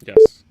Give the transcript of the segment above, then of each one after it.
Yes.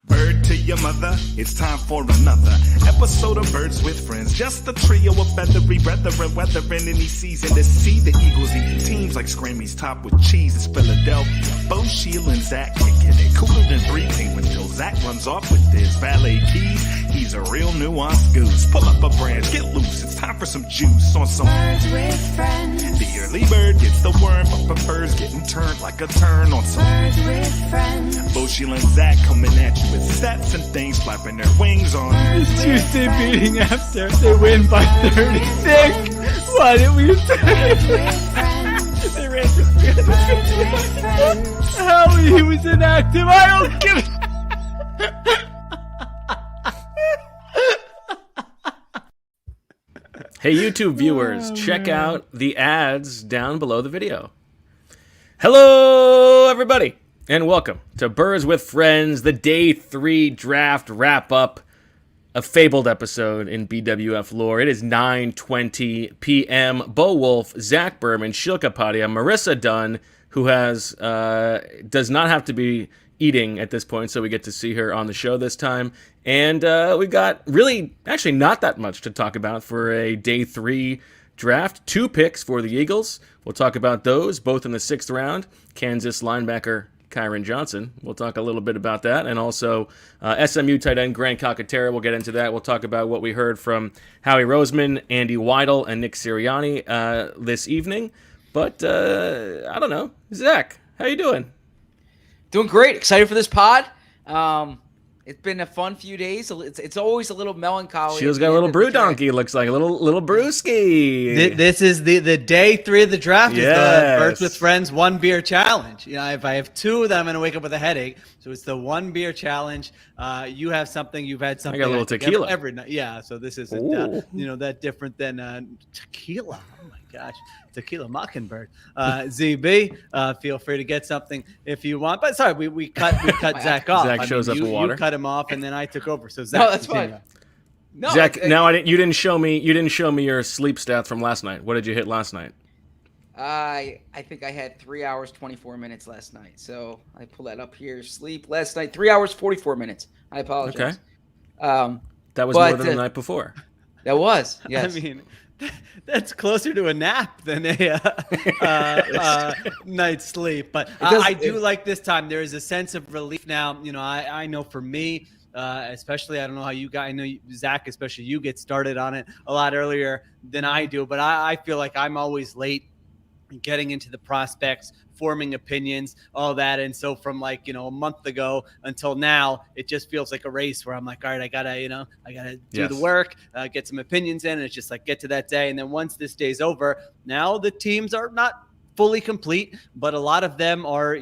Bird to your mother, it's time for another episode of Birds with Friends. Just a trio of feathery brethren, weathering any season to see the Eagles eat teams like Scrammy's top with cheese. It's Philadelphia. Foles, Sheil, and Zach kicking it cooler than breathing until Zach runs off with his valet keys. He's a real nuanced goose. Pull up a branch, get loose. It's time for some juice on some Birds with Friends. The early bird gets the worm, but prefers getting turned like a turn on some Birds with Friends. Foles, Sheil, and Zach coming at you with stats and things flapping their wings on. It's Tuesday beating after they win by 36. Why didn't we Birds with Friends. They ran for 300. Birds with Friends. How he was inactive. I don't give a... Hey, YouTube viewers, check out the ads down below the video. Hello, everybody, and welcome to Birds with Friends, the Day 3 draft wrap-up, a fabled episode in BWF lore. It is 9:20 p.m. Bo Wolf, Zach Berman, Sheil Kapadia, Marissa Dunn, who does not have to be eating at this point, so we get to see her on the show this time. And we've got really, actually not that much to talk about for a Day 3 draft. 2 picks for the Eagles. We'll talk about those, both in the 6th round. Kansas linebacker Kyron Johnson. We'll talk a little bit about that. And also SMU tight end Grant Calcaterra. We'll get into that. We'll talk about what we heard from Howie Roseman, Andy Weidel, and Nick Sirianni this evening. But I don't know. Zach, how you doing? Doing great. Excited for this pod. It's been a fun few days. It's always a little melancholy. Sheil's got a little brew donkey, looks like. A little brewski. This is the day 3 of the draft. Yes. Is the Birds with Friends 1 beer challenge. You know, if I have 2, then I'm going to wake up with a headache. So it's the 1 beer challenge. You have something. You've had something. I got a little tequila. Every night. Yeah, so this isn't, that different than tequila. Oh, my gosh. Tequila Mockingbird. ZB, feel free to get something if you want. But sorry, we cut Zach off. Zach shows up with water. You cut him off, and then I took over. So Zach, No, that's fine. No, Zach, you didn't show me your sleep stats from last night. What did you hit last night? I think I had 3 hours 24 minutes last night. So I pull that up here. Sleep last night 3 hours 44 minutes. I apologize. Okay. That was more than the night before. That was. Yes. I mean, that's closer to a nap than a night's sleep. But I do like this time. There is a sense of relief now. You know, I know for me, especially, I don't know how you guys, I know Zach, especially you get started on it a lot earlier than I do. But I feel like I'm always late getting into the prospects, forming opinions, all that. And so from a month ago until now, it just feels like a race where I'm like, all right, I gotta do the work, get some opinions in. And it's just like, get to that day. And then once this day's over, now the teams are not fully complete, but a lot of them are,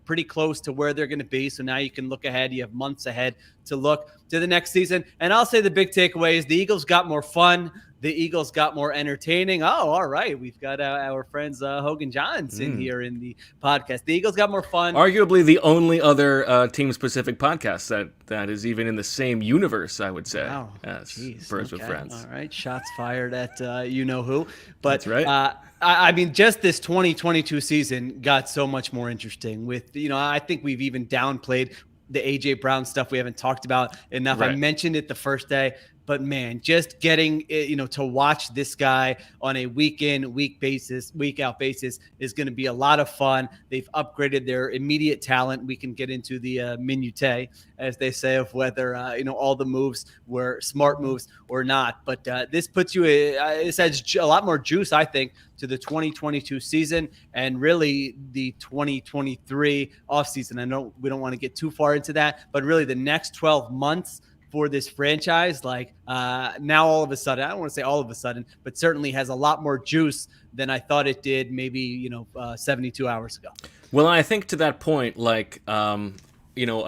pretty close to where they're going to be. So now you can look ahead. You have months ahead to look to the next season. And I'll say the big takeaway is the Eagles got more fun. The Eagles got more entertaining. Oh, all right. We've got our friends Hogan Johns in here in the podcast. The Eagles got more fun. Arguably the only other team-specific podcast that is even in the same universe, I would say, as Birds with Friends. All right. Shots fired at you-know-who. But That's right. I mean, just this 2022 season got so much more interesting with, I think we've even downplayed the A.J. Brown stuff we haven't talked about enough. Right. I mentioned it the first day. But man, just getting to watch this guy on a week in, week out basis is going to be a lot of fun. They've upgraded their immediate talent. We can get into the minutiae, as they say, of whether all the moves were smart moves or not. But this puts you, this adds a lot more juice, I think, to the 2022 season and really the 2023 offseason. I know we don't want to get too far into that, but really the next 12 months for this franchise, now all of a sudden, I don't want to say all of a sudden, but certainly has a lot more juice than I thought it did maybe, 72 hours ago. Well, I think to that point, a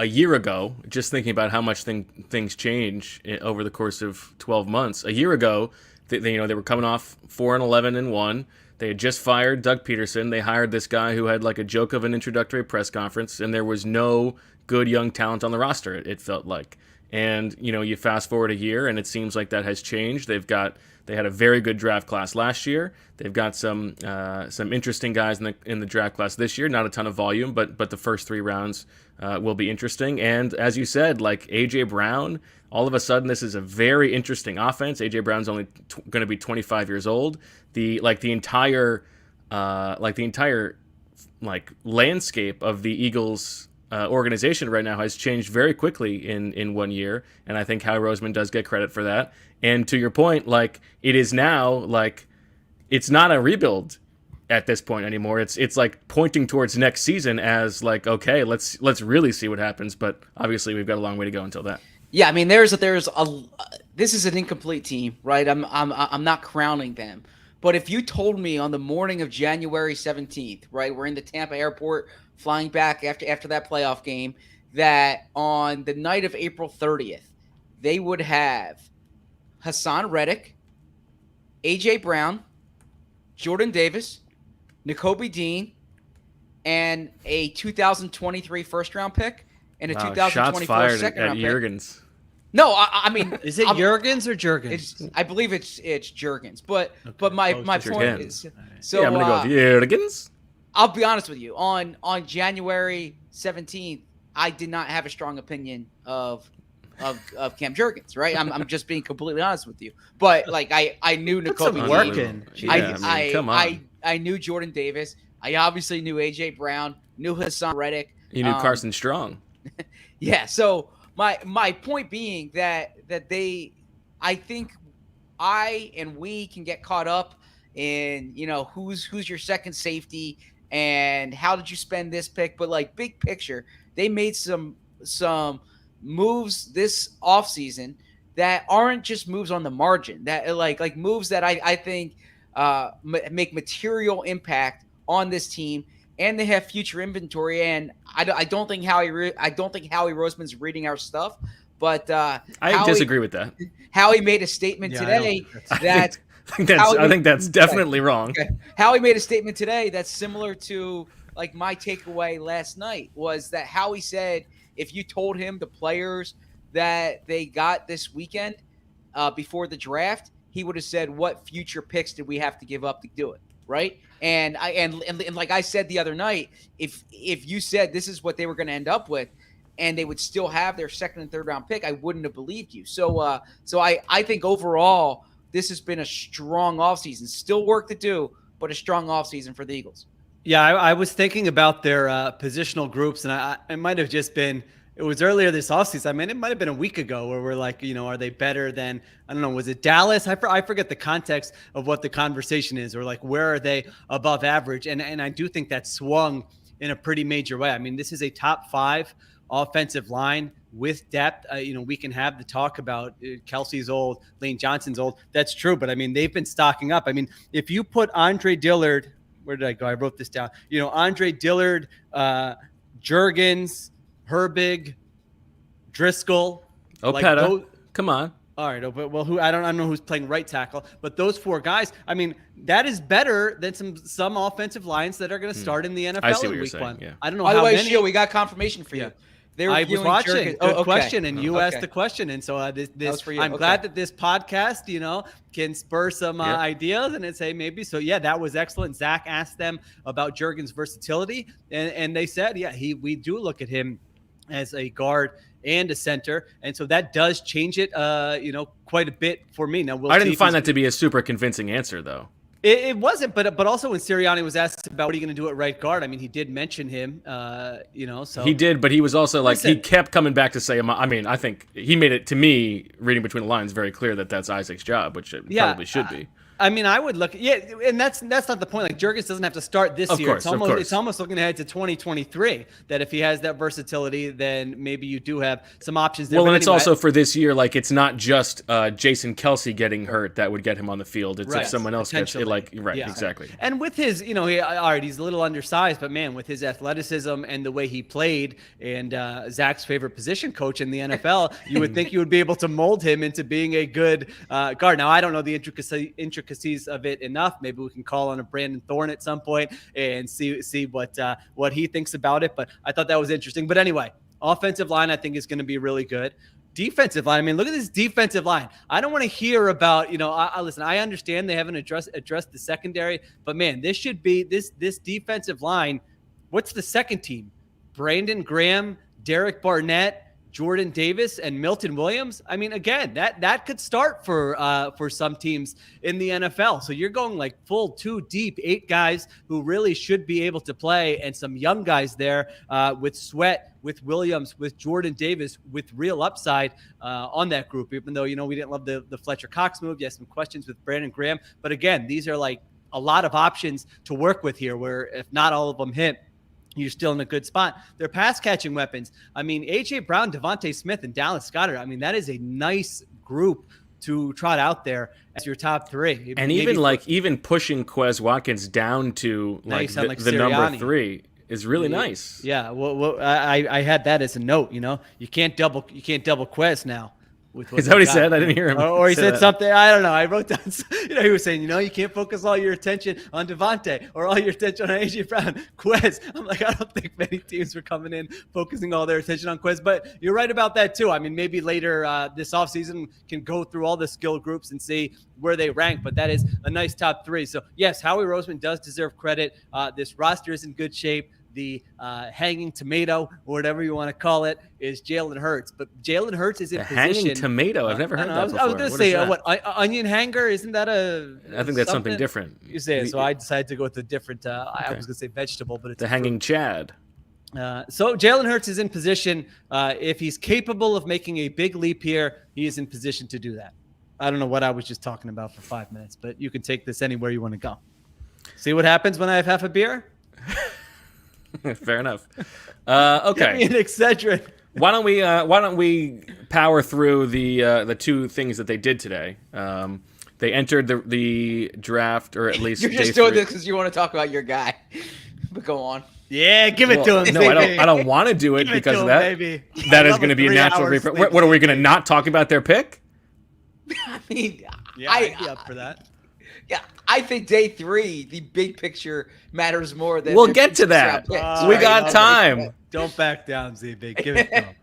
year ago, just thinking about how much things change over the course of 12 months. A year ago, they were coming off 4-11-1. They had just fired Doug Peterson. They hired this guy who had a joke of an introductory press conference, and there was no good young talent on the roster, it felt like. And, you fast forward a year and it seems like that has changed. They had a very good draft class last year. They've got some interesting guys in the draft class this year. Not a ton of volume, but the first 3 rounds will be interesting. And as you said, like AJ Brown, all of a sudden this is a very interesting offense. AJ Brown's only going to be 25 years old. The entire landscape of the Eagles organization right now has changed very quickly in 1 year, and I think Howie Roseman does get credit for that. And to your point, like it is now like it's not a rebuild at this point anymore. It's like pointing towards next season as like, okay, let's really see what happens. But obviously we've got a long way to go until that. Yeah, I mean, this is an incomplete team, right? I'm not crowning them. But if you told me on the morning of January 17th, right, we're in the Tampa airport flying back after that playoff game, that on the night of April 30th, they would have Hassan Reddick, AJ Brown, Jordan Davis, Nakobe Dean, and a 2023 first-round pick and a 2024 second-round pick. Jurgens. No, I mean, is it Jurgens or Jurgens? I believe it's Jurgens, but my point is, so I'm gonna go with Jurgens. I'll be honest with you. On January 17th, I did not have a strong opinion of Cam Jurgens, right? I'm just being completely honest with you. But like I knew Nakobe working. Come on. I knew Jordan Davis. I obviously knew AJ Brown. Knew Hassan Reddick. You knew Carson Strong. Yeah. So my point being that I think I and we can get caught up in who's your second safety and how did you spend this pick, but like big picture, they made some moves this offseason that aren't just moves on the margin, that like moves that I think make material impact on this team, and they have future inventory. And I don't think Howie Roseman's reading our stuff, but I disagree with that. Howie made a statement today that I think that's definitely wrong. Okay. Howie made a statement today that's similar to like my takeaway last night was that Howie said if you told him the players that they got this weekend before the draft, he would have said, what future picks did we have to give up to do it? Right. And like I said the other night, if you said this is what they were going to end up with and they would still have their second and third round pick, I wouldn't have believed you. So I think overall this has been a strong offseason. Still work to do, but a strong offseason for the Eagles. Yeah, I was thinking about their positional groups, and it might have just been – it was earlier this offseason. I mean, it might have been a week ago where we're like, are they better than – I don't know, was it Dallas? I forget the context of what the conversation is, or like where are they above average? And I do think that swung in a pretty major way. I mean, this is a top 5 offensive line with depth. We can have the talk about Kelsey's old, Lane Johnson's old. That's true. But I mean, they've been stocking up. I mean, if you put Andre Dillard, where did I go? I wrote this down. Andre Dillard, Jurgens, Herbig, Driscoll, Opeta. Come on. All right. Well, I don't know who's playing right tackle, but those 4 guys, I mean, that is better than some offensive lines that are going to start in the NFL in week 1. Yeah. I don't know By how the way, many. Sheil, we got confirmation for you. I was watching. Good question, and you asked Okay. the question, and so this for you. I'm glad that this podcast, can spur some ideas and say maybe. So yeah, that was excellent. Zach asked them about Jurgens' versatility, and they said, we do look at him as a guard and a center, and so that does change it, quite a bit for me. Now I didn't find that to be a super convincing answer, though. It wasn't, but also when Sirianni was asked about what are you going to do at right guard, I mean, he did mention him, so he did, but he was also like, he kept coming back to say, I mean, I think he made it to me, reading between the lines, very clear that that's Isaac's job, which it probably should be. I mean, I would look, and that's not the point. Like Jurgens doesn't have to start this year. Of course. It's almost looking ahead to 2023. That if he has that versatility, then maybe you do have some options there. Well, and it's also for this year. Like it's not just Jason Kelsey getting hurt that would get him on the field. It's if someone else gets it. Exactly. And with his, he's a little undersized, but man, with his athleticism and the way he played, and Zach's favorite position coach in the NFL, you would think you would be able to mold him into being a good guard. Now, I don't know the intricacies of it enough. Maybe we can call on a Brandon Thorne at some point and see what he thinks about it. But I thought that was interesting. But anyway, offensive line I think is going to be really good. defensive line. I mean, look at this defensive line. I don't want to hear about, listen, I understand they haven't addressed the secondary, but man, this should be this defensive line. What's the second team? Brandon Graham, Derek Barnett, Jordan Davis, and Milton Williams. I mean, again, that could start for some teams in the NFL. So you're going like full 2 deep, 8 guys who really should be able to play, and some young guys there with Sweat, with Williams, with Jordan Davis, with real upside on that group. Even though, we didn't love the Fletcher Cox move. You had some questions with Brandon Graham. But again, these are like a lot of options to work with here, where if not all of them hit, you're still in a good spot. They're pass catching weapons. I mean, A.J. Brown, Devontae Smith, and Dallas Goedert. I mean, that is a nice group to trot out there as your top 3. And even pushing Quez Watkins down to the number 3 is really nice. Yeah. Well, I had that as a note. You can't double Quez now. Is that what he said? I didn't hear him. Or he said something. I don't know. I wrote down. He was saying, you can't focus all your attention on Devontae or all your attention on AJ Brown. Quez. I'm like, I don't think many teams were coming in focusing all their attention on Quez. But you're right about that too. I mean, maybe later this offseason can go through all the skill groups and see where they rank. But that is a nice top 3. So yes, Howie Roseman does deserve credit. This roster is in good shape. The hanging tomato, or whatever you want to call it, is Jalen Hurts. But Jalen Hurts is in position. Hanging tomato? I've never heard that before. I was going to say, onion hanger? Isn't that I think that's something different. You say it, so I decided to go with a different, I was going to say vegetable, but it's the hanging chad. So Jalen Hurts is in position. If he's capable of making a big leap here, he is in position to do that. I don't know what I was just talking about for 5 minutes, but you can take this anywhere you want to go. See what happens when I have half a beer? Fair enough. Okay. Give me an Excedrin. Why don't we power through the 2 things that they did today? They entered the draft, or at least you're just doing this because you want to talk about your guy. But go on. Yeah, give it to him. No, I don't want to do it because of that. Baby. That is going to be a natural replay. What are we going to not talk about their pick? I mean, yeah, I'd be up for that. Yeah, I think day 3, the big picture matters more than. We'll get to that. We got time. Don't back down, ZB. Give it to him.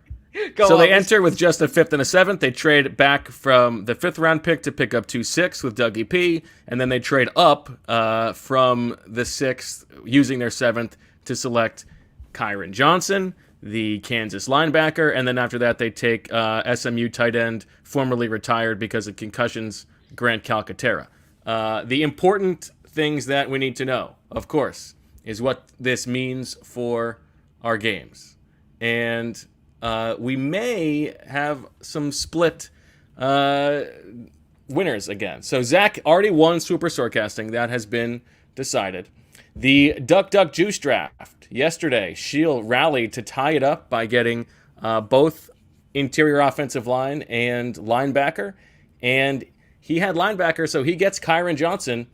So they enter with just a 5th and a 7th. They trade back from the 5th round pick to pick up 2 6 with Dougie P. And then they trade up from the 6th using their 7th to select Kyron Johnson, the Kansas linebacker. And then after that, they take SMU tight end, formerly retired because of concussions, Grant Calcaterra. The important things that we need to know, of course, is what this means for our games. And we may have some split winners again. So Zach already won Super Storecasting. That has been decided. The Duck Duck Juice draft yesterday, Sheil rallied to tie it up by getting both interior offensive line and linebacker. And he had linebacker, so he gets Kyron Johnson.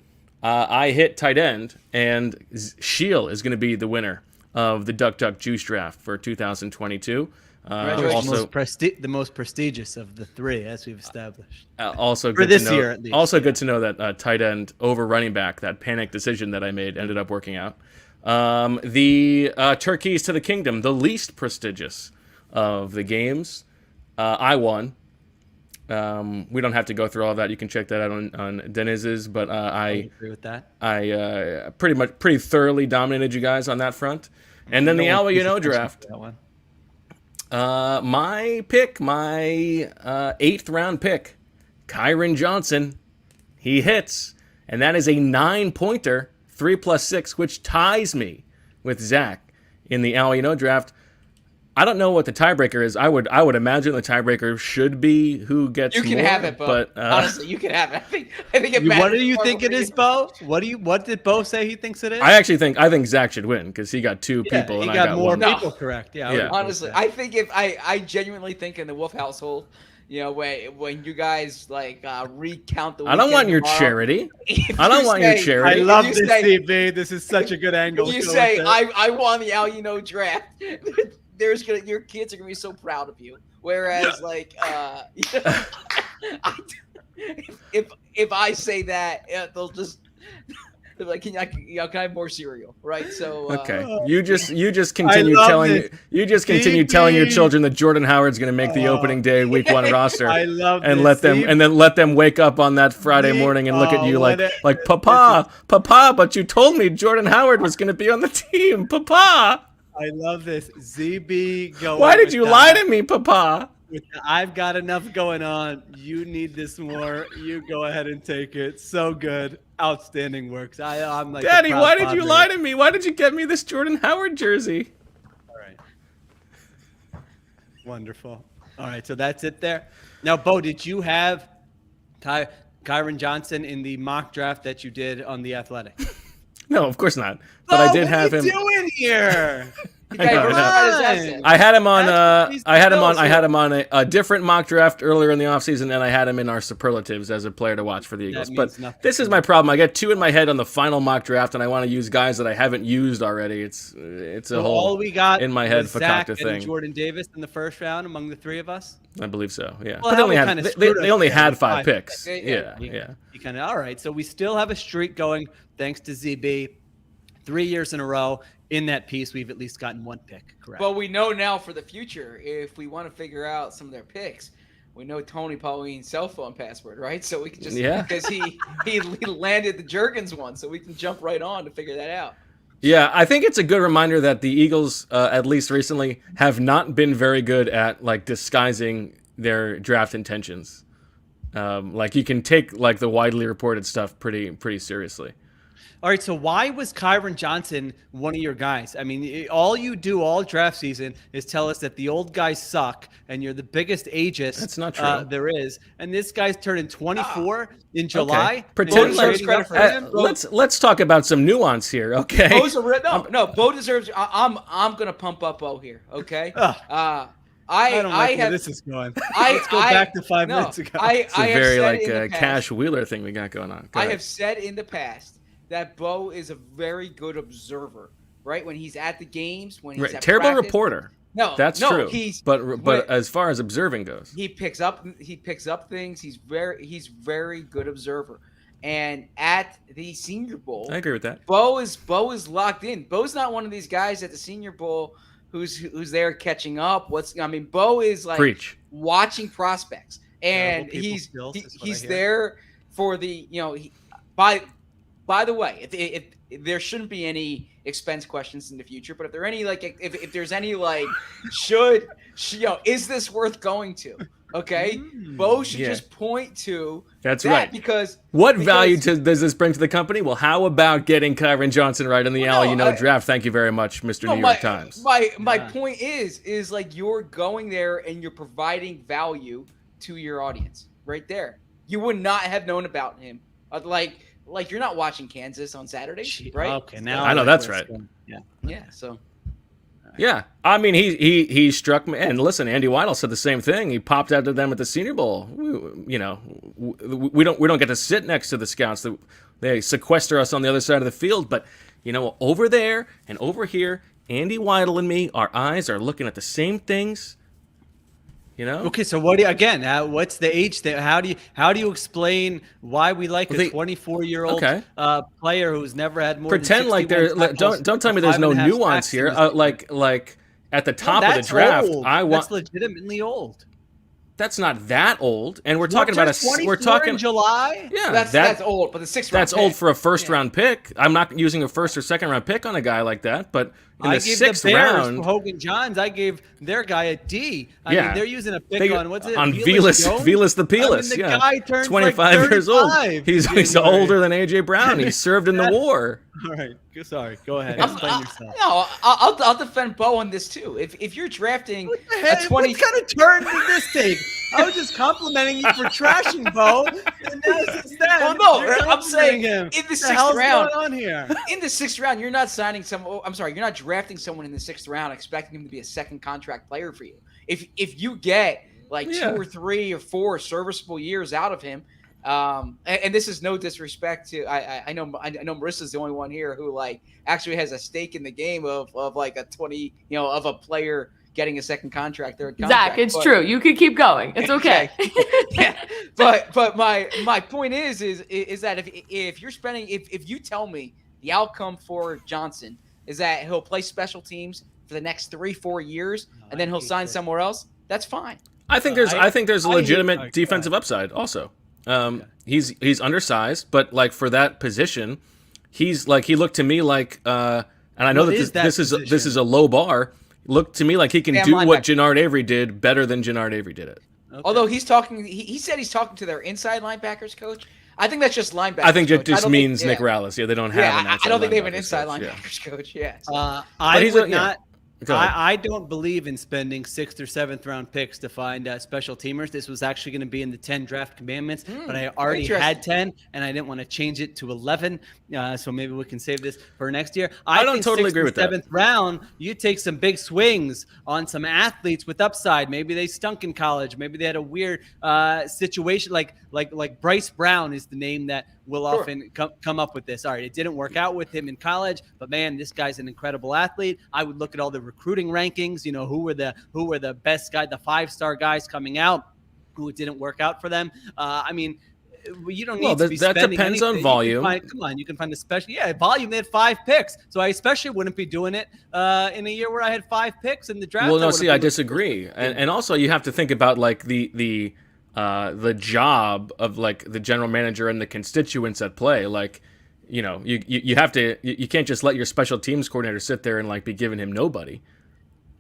I hit tight end, and Sheil is going to be the winner of the Duck Duck Juice draft for 2022. Also, the most prestigious of the 3, as we've established. Also, for this year, at least. Also, good to know that tight end over running back, that panic decision that I made, ended up working out. The Turkeys to the Kingdom, the least prestigious of the games. I won. We don't have to go through all that. You can check that out on Deniz's, but I agree with that. I pretty thoroughly dominated you guys on that front. And then the Alba draft. My pick, my 8th round pick, Kyron Johnson, he hits, and that is a 9-pointer, 3 + 6, which ties me with Zach in the Alba draft. I don't know what the tiebreaker is. I would imagine the tiebreaker should be who gets more. You can have it, but honestly, you can have it. I think it matters. What do you think it is, Bo? What did Bo say he thinks it is? I think Zach should win because he got 2 people and I got more 1. people correct. Yeah. Honestly, I think if I genuinely think in the Wolf household, when you guys recount the. I don't want your charity. I don't want your charity. I love this, CB. This is such a good angle. You say I won the Al draft. Your kids are gonna be so proud of you. Whereas, if I say that, Like, can I have more cereal, right? So Okay, you just continue telling your children that Jordan Howard's going to make the opening day Week 1 roster. I love and this. let them wake up on that Friday morning and look at you like Papa, but you told me Jordan Howard was going to be on the team, Papa. I love this. ZB going. Why did you lie to me, Papa? I've got enough going on. You need this more. You go ahead and take it. So good. Outstanding works. I'm like, Daddy, why did you lie to me? Why did you get me this Jordan Howard jersey? All right. Wonderful. All right, so that's it there. Now, Bo, did you have Kyron Johnson in the mock draft that you did on The Athletic? No, of course not. But I did have him. What are you doing here? I had him on. I had him on a different mock draft earlier in the offseason, and I had him in our superlatives as a player to watch for the Eagles. But this is my problem. I get 2 in my head on the final mock draft, and I want to use guys that I haven't used already. It's a whole all we got in my head Zach fakakta thing. And Jordan Davis in the first round among the 3 of us. I believe so. Yeah, well, but they only had 5 picks. Yeah. You kind of all right. So we still have a streak going thanks to ZB. 3 years in a row. In that piece, we've at least gotten 1 pick, correct? But we know now for the future, if we want to figure out some of their picks, we know Tony Pauline's cell phone password, right? So we can just because he landed the Juergens one, so we can jump right on to figure that out. Yeah, I think it's a good reminder that the Eagles, at least recently, have not been very good at like disguising their draft intentions. Like you can take like the widely reported stuff pretty seriously. All right, so why was Kyron Johnson one of your guys? I mean, all you do all draft season is tell us that the old guys suck and you're the biggest ageist That's not true. There is. And this guy's turning 24 in July. Okay. Pretend like let's talk about some nuance here, okay? Bo deserves. I'm gonna pump up Bo here, okay? I don't like where this is going. Let's go back to 5 minutes ago. It's a very Cash Wheeler thing we got going on. I have said in the past that Bo is a very good observer, right? When he's at the games, when he's at terrible practice. Reporter. No, that's true. But as far as observing goes, he picks up things. He's very good observer. And at the Senior Bowl, I agree with that. Bo is locked in. Bo's not one of these guys at the Senior Bowl who's there catching up. Bo is like watching prospects, and he's there for the By the way, if there shouldn't be any expense questions in the future, but if there are any if there's any is this worth going to? Okay, Bo should just point to that's right. Because value does this bring to the company? Well, how about getting Kyron Johnson right in the draft? Thank you very much, Mr. New York Times. My point is like you're going there and you're providing value to your audience right there. You would not have known about him like you're not watching Kansas on Saturday, right? Okay, now I know that's right. Yeah. So. Yeah, I mean he struck me, and listen, Andy Weidel said the same thing. He popped out to them at the Senior Bowl. We don't get to sit next to the scouts. They sequester us on the other side of the field. But over there and over here, Andy Weidel and me, our eyes are looking at the same things. Okay, so what's the age thing? How do you explain why we like a 24-year-old player who's never had more pretend than like there don't tell me there's no nuance here. Like at the top of the draft, old. That's legitimately old. That's not that old, and we're talking about we're talking in July. Yeah, that's old, but the 6th round. That's old for a first-round pick. I'm not using a first or second-round pick on a guy like that, but in the 6th round, for Hogan Johns, I gave their guy a D. I mean, they're using a pick on what's it? On Velas the Peelis. The guy turns 25 years old. He's older than AJ Brown. He served in the war. All right, sorry. Go ahead. Explain yourself. No, I'll defend Bo on this too. If you're drafting a 20, what kind of turn did this take? I was just complimenting you for trashing Bo, and now since then, I'm saying him. In the 6th round, going on here? In the 6th round, you're not signing you're not drafting someone in the 6th round expecting him to be a second contract player for you. If you get 2 or 3 or 4 serviceable years out of him, and this is no disrespect to I know Marissa's the only one here who actually has a stake in the game of a 20 of a player getting a second contract, third contract. Zach, it's true. You could keep going. It's okay. Yeah. But my point is that if you're spending, if you tell me the outcome for Johnson is that he'll play special teams for the next 3-4 years and then he'll sign somewhere else, that's fine. I think there's a legitimate defensive upside also. He's undersized, but like for that position, he looked to me like and I know that this is a low bar. Looked to me like he can do what Jannard Avery did better than Jannard Avery did it. Okay. Although he said he's talking to their inside linebackers coach. I think that's just linebackers. I think it just means Nick Rallis. Yeah, they don't have an outside. I don't think they have an inside linebackers coach. Yeah. I don't believe in spending 6th or 7th round picks to find special teamers. This was actually going to be in the 10 draft commandments, but I already had 10, and I didn't want to change it to 11. So maybe we can save this for next year. I don't totally agree with that. 7th round, you take some big swings on some athletes with upside. Maybe they stunk in college. Maybe they had a weird situation. Like Bryce Brown is the name that will often come up with this. All right, it didn't work out with him in college, but man, this guy's an incredible athlete. I would look at all the recruiting rankings. You know, who were the best guy, the 5-star guys coming out, who it didn't work out for them. I mean, you don't need to be spending that depends anything. on volume. You can find a special. Yeah, volume. They had 5 picks, so I especially wouldn't be doing it in a year where I had 5 picks in the draft. Well, no, I disagree, and also you have to think about like the job of like the general manager and the constituents at play. Like, you know, you have to, you can't just let your special teams coordinator sit there and like be giving him nobody.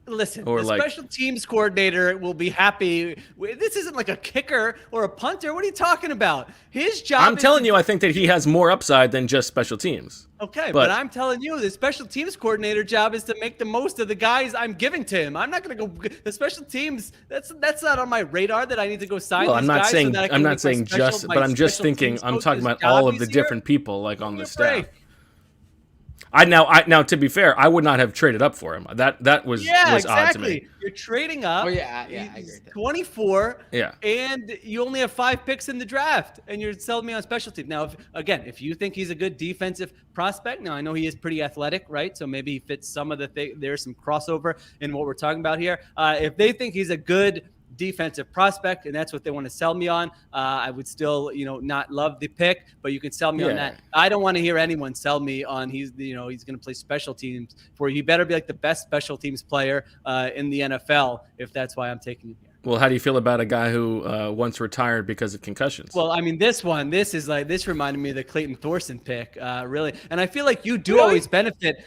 Listen, the special teams coordinator will be happy. This isn't like a kicker or a punter. What are you talking about? His job. I'm telling you, I think that he has more upside than just special teams. Okay, but I'm telling you, the special teams coordinator job is to make the most of the guys I'm giving to him. I'm not going to go the special teams. That's not on my radar that I need to go sign. Well, these guys I'm not saying just, but I'm just thinking. I'm talking about all of the different people like on the staff. Now, to be fair, I would not have traded up for him. That was odd to me. You're trading up. Oh yeah, I agree with that. 24. Yeah. And you only have 5 picks in the draft, and you're selling me on special teams. Now, if you think he's a good defensive prospect, now I know he is pretty athletic, right? So maybe he fits some of the there's some crossover in what we're talking about here. If they think he's a good defensive prospect and that's what they want to sell me on, I would still not love the pick, but you can sell me on that. I don't want to hear anyone sell me on he's going to play special teams for you. He better be like the best special teams player in the NFL if that's why I'm taking him here. Well, how do you feel about a guy who once retired because of concussions? Well, I mean, this reminded me of the Clayton Thorson pick, really. And I feel like you do always benefit.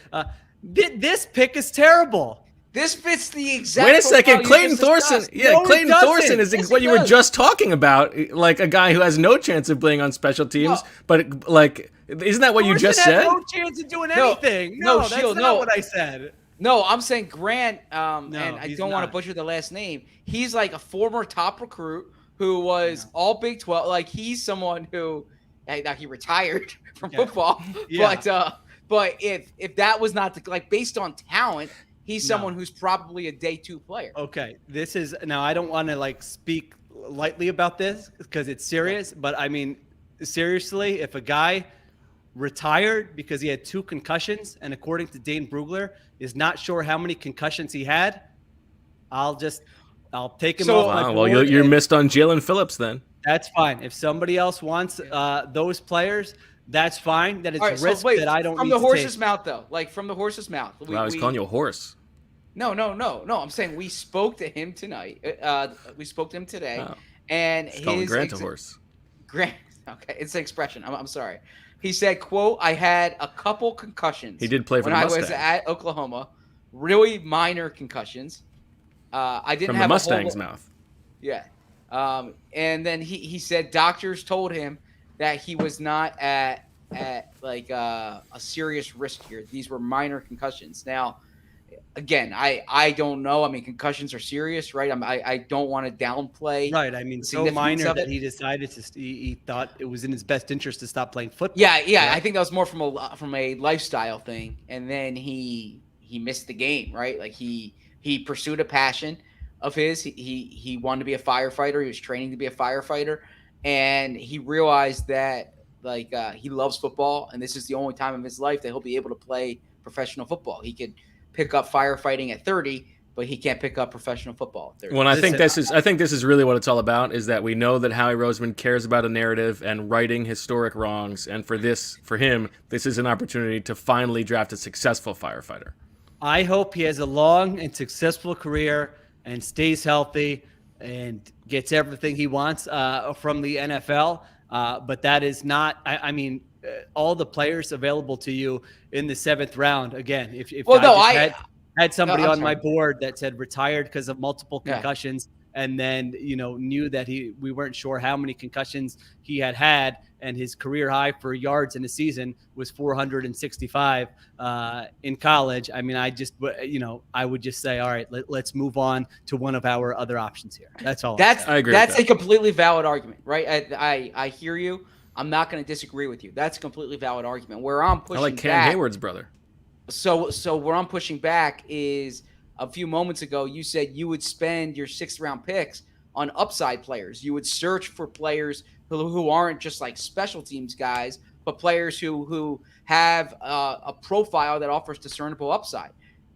This pick is terrible. This fits the exact. Wait a second, Clayton Thorson. Yeah, no, Clayton Thorson is what you were just talking about, like a guy who has no chance of playing on special teams. No. But like, isn't that what you just said? No chance of doing anything. No, that's not what I said. No, I'm saying Grant. And I don't want to butcher the last name. He's like a former top recruit who was all Big 12. Like he's someone who, now he retired from football. Yeah. But if that was not based on talent. He's someone who's probably a day 2 player. Okay. Now I don't want to speak lightly about this because it's serious, but I mean, seriously, if a guy retired because he had 2 concussions and according to Dane Brugler is not sure how many concussions he had, I'll take him off my board. Well, you're missed on Jalen Phillips then. That's fine. If somebody else wants those players, that's fine. That it's risk that I don't from need the to horse's take. mouth, though. Like from the horse's mouth. I was calling you a horse. No. I'm saying we spoke to him tonight. We spoke to him today, and calling Grant a horse. Grant. Okay, it's an expression. I'm sorry. He said, "quote I had a couple concussions. He did play for when the I Mustangs. was at Oklahoma. Really minor concussions. I didn't from have the Mustangs' mouth. Yeah. And then he said doctors told him that he was not at a serious risk here. These were minor concussions. Now, again, I don't know. I mean, concussions are serious, right? I don't want to downplay. Right. I mean, so minor that he decided he thought it was in his best interest to stop playing football. Yeah. Right? I think that was more from a lifestyle thing, and then he missed the game, right? Like he pursued a passion of his. He wanted to be a firefighter. He was training to be a firefighter, and he realized that he loves football, and this is the only time in his life that he'll be able to play professional football. He could pick up firefighting at 30, but he can't pick up professional football. Well, I think this is really what it's all about, is that we know that Howie Roseman cares about a narrative and righting historic wrongs, and for him, this is an opportunity to finally draft a successful firefighter. I hope he has a long and successful career and stays healthy and gets everything he wants from the NFL. But that is not, I mean, all the players available to you in the 7th round. Again, if had somebody on my board that said retired because of multiple concussions, and then knew that we weren't sure how many concussions he had, and his career high for yards in a season was 465 in college. I mean, I would just say, all right, let's move on to one of our other options here. That's all. I agree. That's a completely valid argument, right? I hear you. I'm not going to disagree with you. That's a completely valid argument. Where I'm pushing back. I like Cam Hayward's brother. So where I'm pushing back is a few moments ago, you said you would spend your 6th round picks on upside players. You would search for players who aren't just like special teams guys, but players who have a profile that offers discernible upside.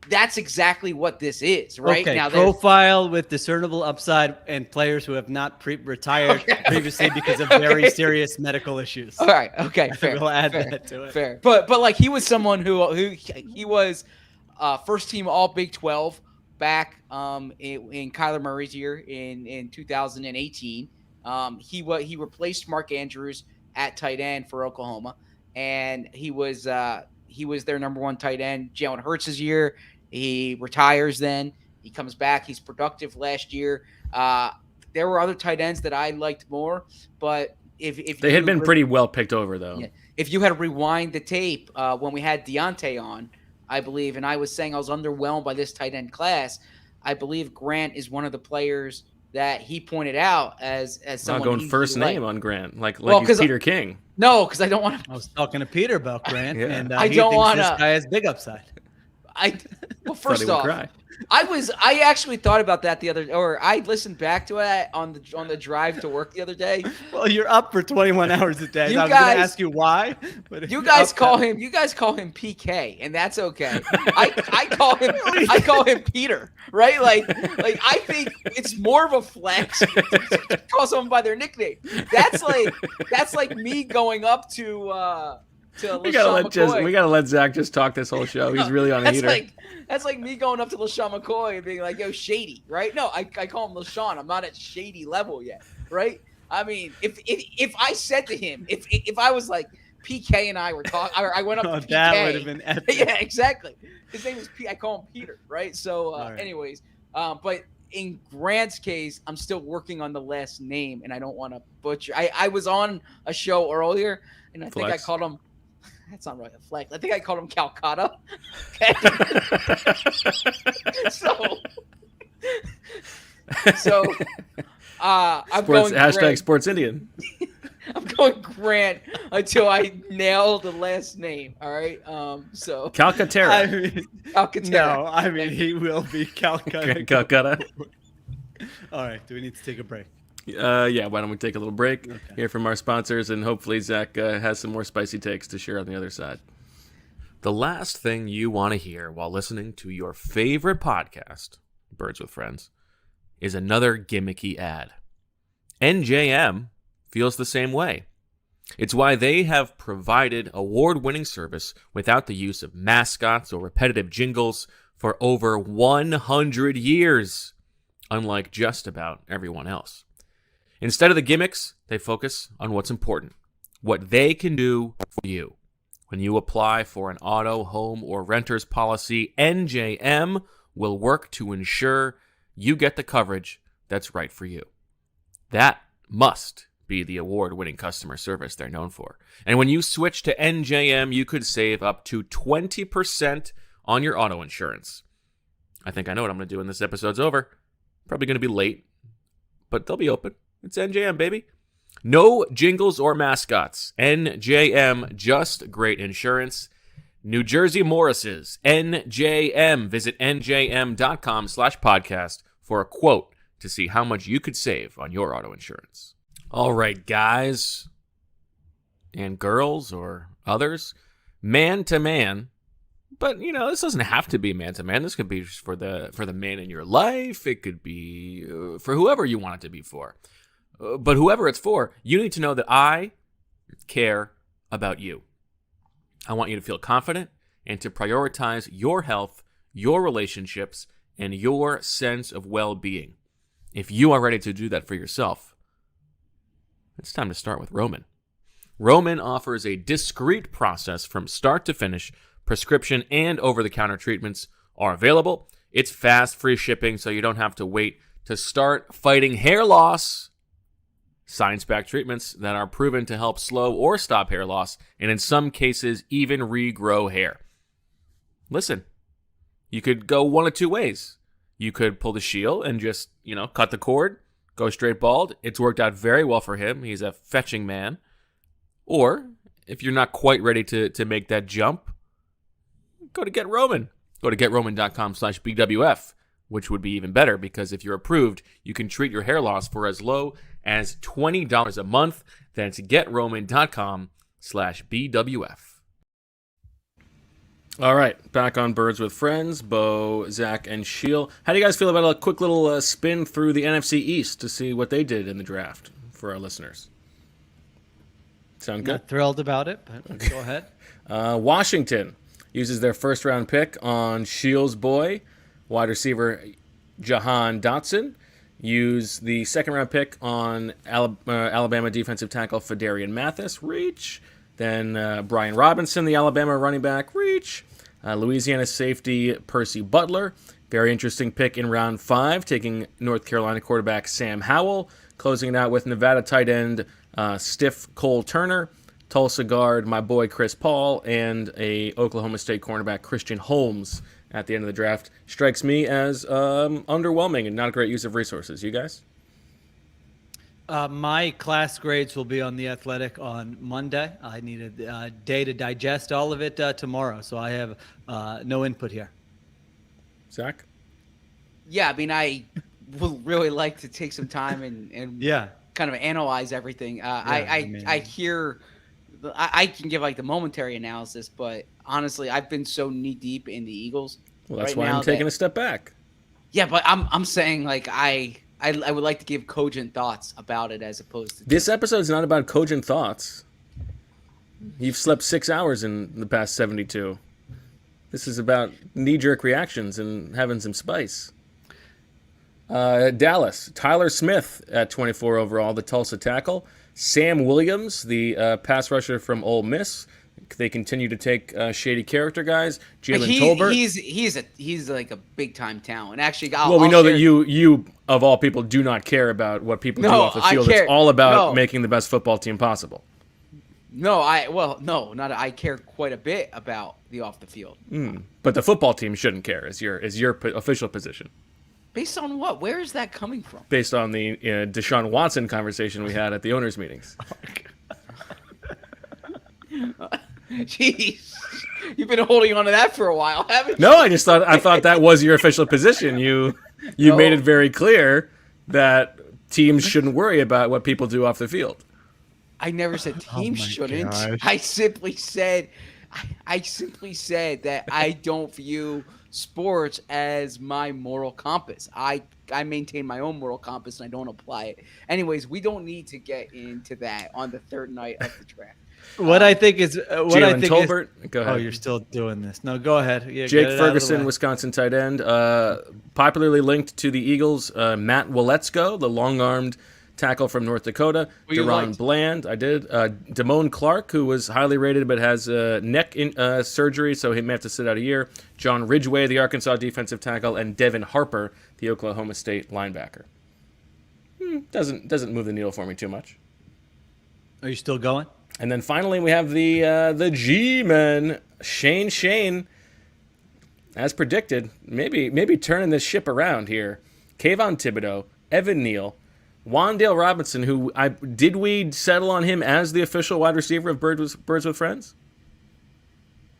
That's exactly what this is, right? Okay, now, profile with discernible upside and players who have not retired previously because of very serious medical issues. All right, okay, fair. We'll add that to it. Fair, but like he was someone who he was first team All Big 12 back in Kyler Murray's year in 2018. He replaced Mark Andrews at tight end for Oklahoma, and he was their number 1 tight end. Jalen Hurts' year, he retires. Then he comes back. He's productive last year. There were other tight ends that I liked more, but if they had been pretty well picked over, though. Yeah, if you had to rewind the tape when we had Deontay on, I believe, and I was saying I was underwhelmed by this tight end class, I believe Grant is one of the players that he pointed out as someone going first name on Grant, like he's Peter King. No, because I don't want to. I was talking to Peter about Grant, and I don't want this guy has big upside. First off, I actually thought about that the other, or I listened back to it on the drive to work the other day. Well, you're up for 21 hours a day. I was going to ask you why. But you guys call him PK, and that's okay. I call him Peter, right? Like I think it's more of a flex to call someone by their nickname. That's like me going up to we gotta let Zach just talk this whole show. He's really on a heater. That's like me going up to LaShawn McCoy and being like, "Yo, Shady," right? No, I call him LaShawn. I'm not at Shady level yet, right? I mean, if I said to him, if I was like PK and I were talking, I went up to PK. That would have been epic. Yeah, exactly. His name is P. I call him Peter, right? So, anyways, but in Grant's case, I'm still working on the last name, and I don't want to butcher. I was on a show earlier, and I think I called him. That's not really a flex. I think I called him Calcutta. Okay. so I'm going hashtag Sports Indian. I'm going Grant until I nail the last name. All right. So Calcaterra. Calcaterra. No, I mean he will be Calcutta. Calcutta. All right. Do we need to take a break? Yeah, why don't we take a little break, hear from our sponsors, and hopefully Zach has some more spicy takes to share on the other side. The last thing you want to hear while listening to your favorite podcast, Birds with Friends, is another gimmicky ad. NJM feels the same way. It's why they have provided award-winning service without the use of mascots or repetitive jingles for over 100 years, unlike just about everyone else. Instead of the gimmicks, they focus on what's important, what they can do for you. When you apply for an auto, home, or renter's policy, NJM will work to ensure you get the coverage that's right for you. That must be the award-winning customer service they're known for. And when you switch to NJM, you could save up to 20% on your auto insurance. I think I know what I'm going to do when this episode's over. Probably going to be late, but they'll be open. It's NJM, baby. No jingles or mascots. NJM, just great insurance. New Jersey Morris's NJM. Visit njm.com/podcast for a quote to see how much you could save on your auto insurance. All right, guys and girls or others, man to man, But this doesn't have to be man to man. This could be just for the man in your life. It could be for whoever you want it to be for. But whoever it's for, you need to know that I care about you. I want you to feel confident and to prioritize your health, your relationships, and your sense of well-being. If you are ready to do that for yourself, it's time to start with Roman. Roman offers a discreet process from start to finish. Prescription and over-the-counter treatments are available. It's fast, free shipping, so you don't have to wait to start fighting hair loss. Science-backed treatments that are proven to help slow or stop hair loss, and in some cases, even regrow hair. Listen, you could go one of two ways. You could pull the Sheil and just, cut the cord, go straight bald. It's worked out very well for him. He's a fetching man. Or, if you're not quite ready to make that jump, go to Get Roman. Go to GetRoman.com/BWF, which would be even better because if you're approved, you can treat your hair loss for as low as $20 a month. That's GetRoman.com/BWF. All right, back on Birds with Friends, Bo, Zach, and Sheil. How do you guys feel about a quick little spin through the NFC East to see what they did in the draft for our listeners? Sound good? Not thrilled about it, but go ahead. Washington uses their first-round pick on Sheil's boy, wide receiver Jahan Dotson. Use the second-round pick on Alabama defensive tackle Fedarian Mathis. Reach. Then Brian Robinson, the Alabama running back. Reach. Louisiana safety Percy Butler. Very interesting pick in round 5, taking North Carolina quarterback Sam Howell. Closing it out with Nevada tight end Stiff Cole Turner. Tulsa guard, my boy Chris Paul, and a Oklahoma State cornerback, Christian Holmes, at the end of the draft. Strikes me as underwhelming and not a great use of resources. You guys? My class grades will be on The Athletic on Monday. I need a day to digest all of it tomorrow, so I have no input here. Zach? Yeah, I would really like to take some time and kind of analyze everything. I hear... I can give the momentary analysis, but honestly, I've been so knee deep in the Eagles. Well, that's why I'm taking a step back. Yeah, but I'm saying I would like to give cogent thoughts about it as opposed to this episode's not about cogent thoughts. You've slept 6 hours in the past 72. This is about knee-jerk reactions and having some spice. Dallas, Tyler Smith at 24 overall, the Tulsa tackle. Sam Williams, the pass rusher from Ole Miss. They continue to take shady character guys. Jalen Tolbert. He's like a big time talent. Actually, we know that you of all people do not care about what people do off the field. It's all about making the best football team possible. I care quite a bit about the off the field. But the football team shouldn't care. Is your official position? Based on what? Where is that coming from? Based on the Deshaun Watson conversation we had at the owners' meetings. Jeez, you've been holding on to that for a while, haven't you? No, I thought that was your official position. You made it very clear that teams shouldn't worry about what people do off the field. I never said teams shouldn't. Gosh. I simply said that I don't view sports as my moral compass. I maintain my own moral compass and I don't apply it. Anyways, we don't need to get into that on the third night of the draft. What I think is Jalen Tolbert. Go ahead. Oh, you're still doing this. No, go ahead. Yeah, Jake Ferguson, Wisconsin tight end, popularly linked to the Eagles. Matt Waletzko, the long-armed tackle from North Dakota. Deron Bland, I did. Damone Clark, who was highly rated but has neck surgery, so he may have to sit out a year. John Ridgway, the Arkansas defensive tackle, and Devin Harper, the Oklahoma State linebacker. Doesn't move the needle for me too much. Are you still going? And then finally we have the G-Men, Shane. As predicted, maybe turning this ship around here. Kayvon Thibodeau, Evan Neal, Wan'Dale Robinson, who did we settle on him as the official wide receiver of Birds with Friends?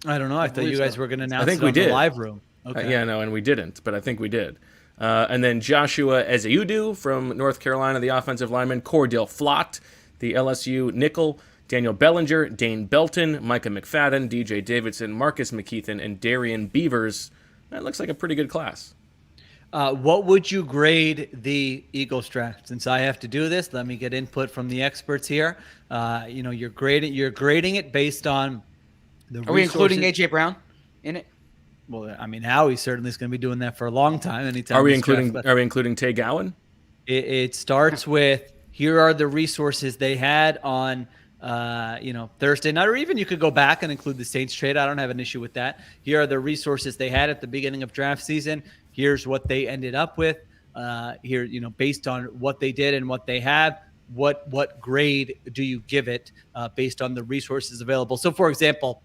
I don't know. I thought you guys were going to announce it we on did. The live room. Okay. And we didn't, but I think we did. And then Joshua Ezeudu from North Carolina, the offensive lineman. Cordell Flott, the LSU nickel. Daniel Bellinger, Dane Belton, Micah McFadden, DJ Davidson, Marcus McKeithen, and Darian Beavers. That looks like a pretty good class. What would you grade the Eagles draft? Since I have to do this, let me get input from the experts here. You're grading it based on the Are we including AJ Brown in it? Well, I mean, Howie certainly is going to be doing that for a long time. Anytime Are we including Tay Gowan? It starts with, here are the resources they had on Thursday night, or even you could go back and include the Saints trade. I don't have an issue with that. Here are the resources they had at the beginning of draft season. Here's what they ended up with. Based on what they did and what they have, what grade do you give it based on the resources available? So, for example,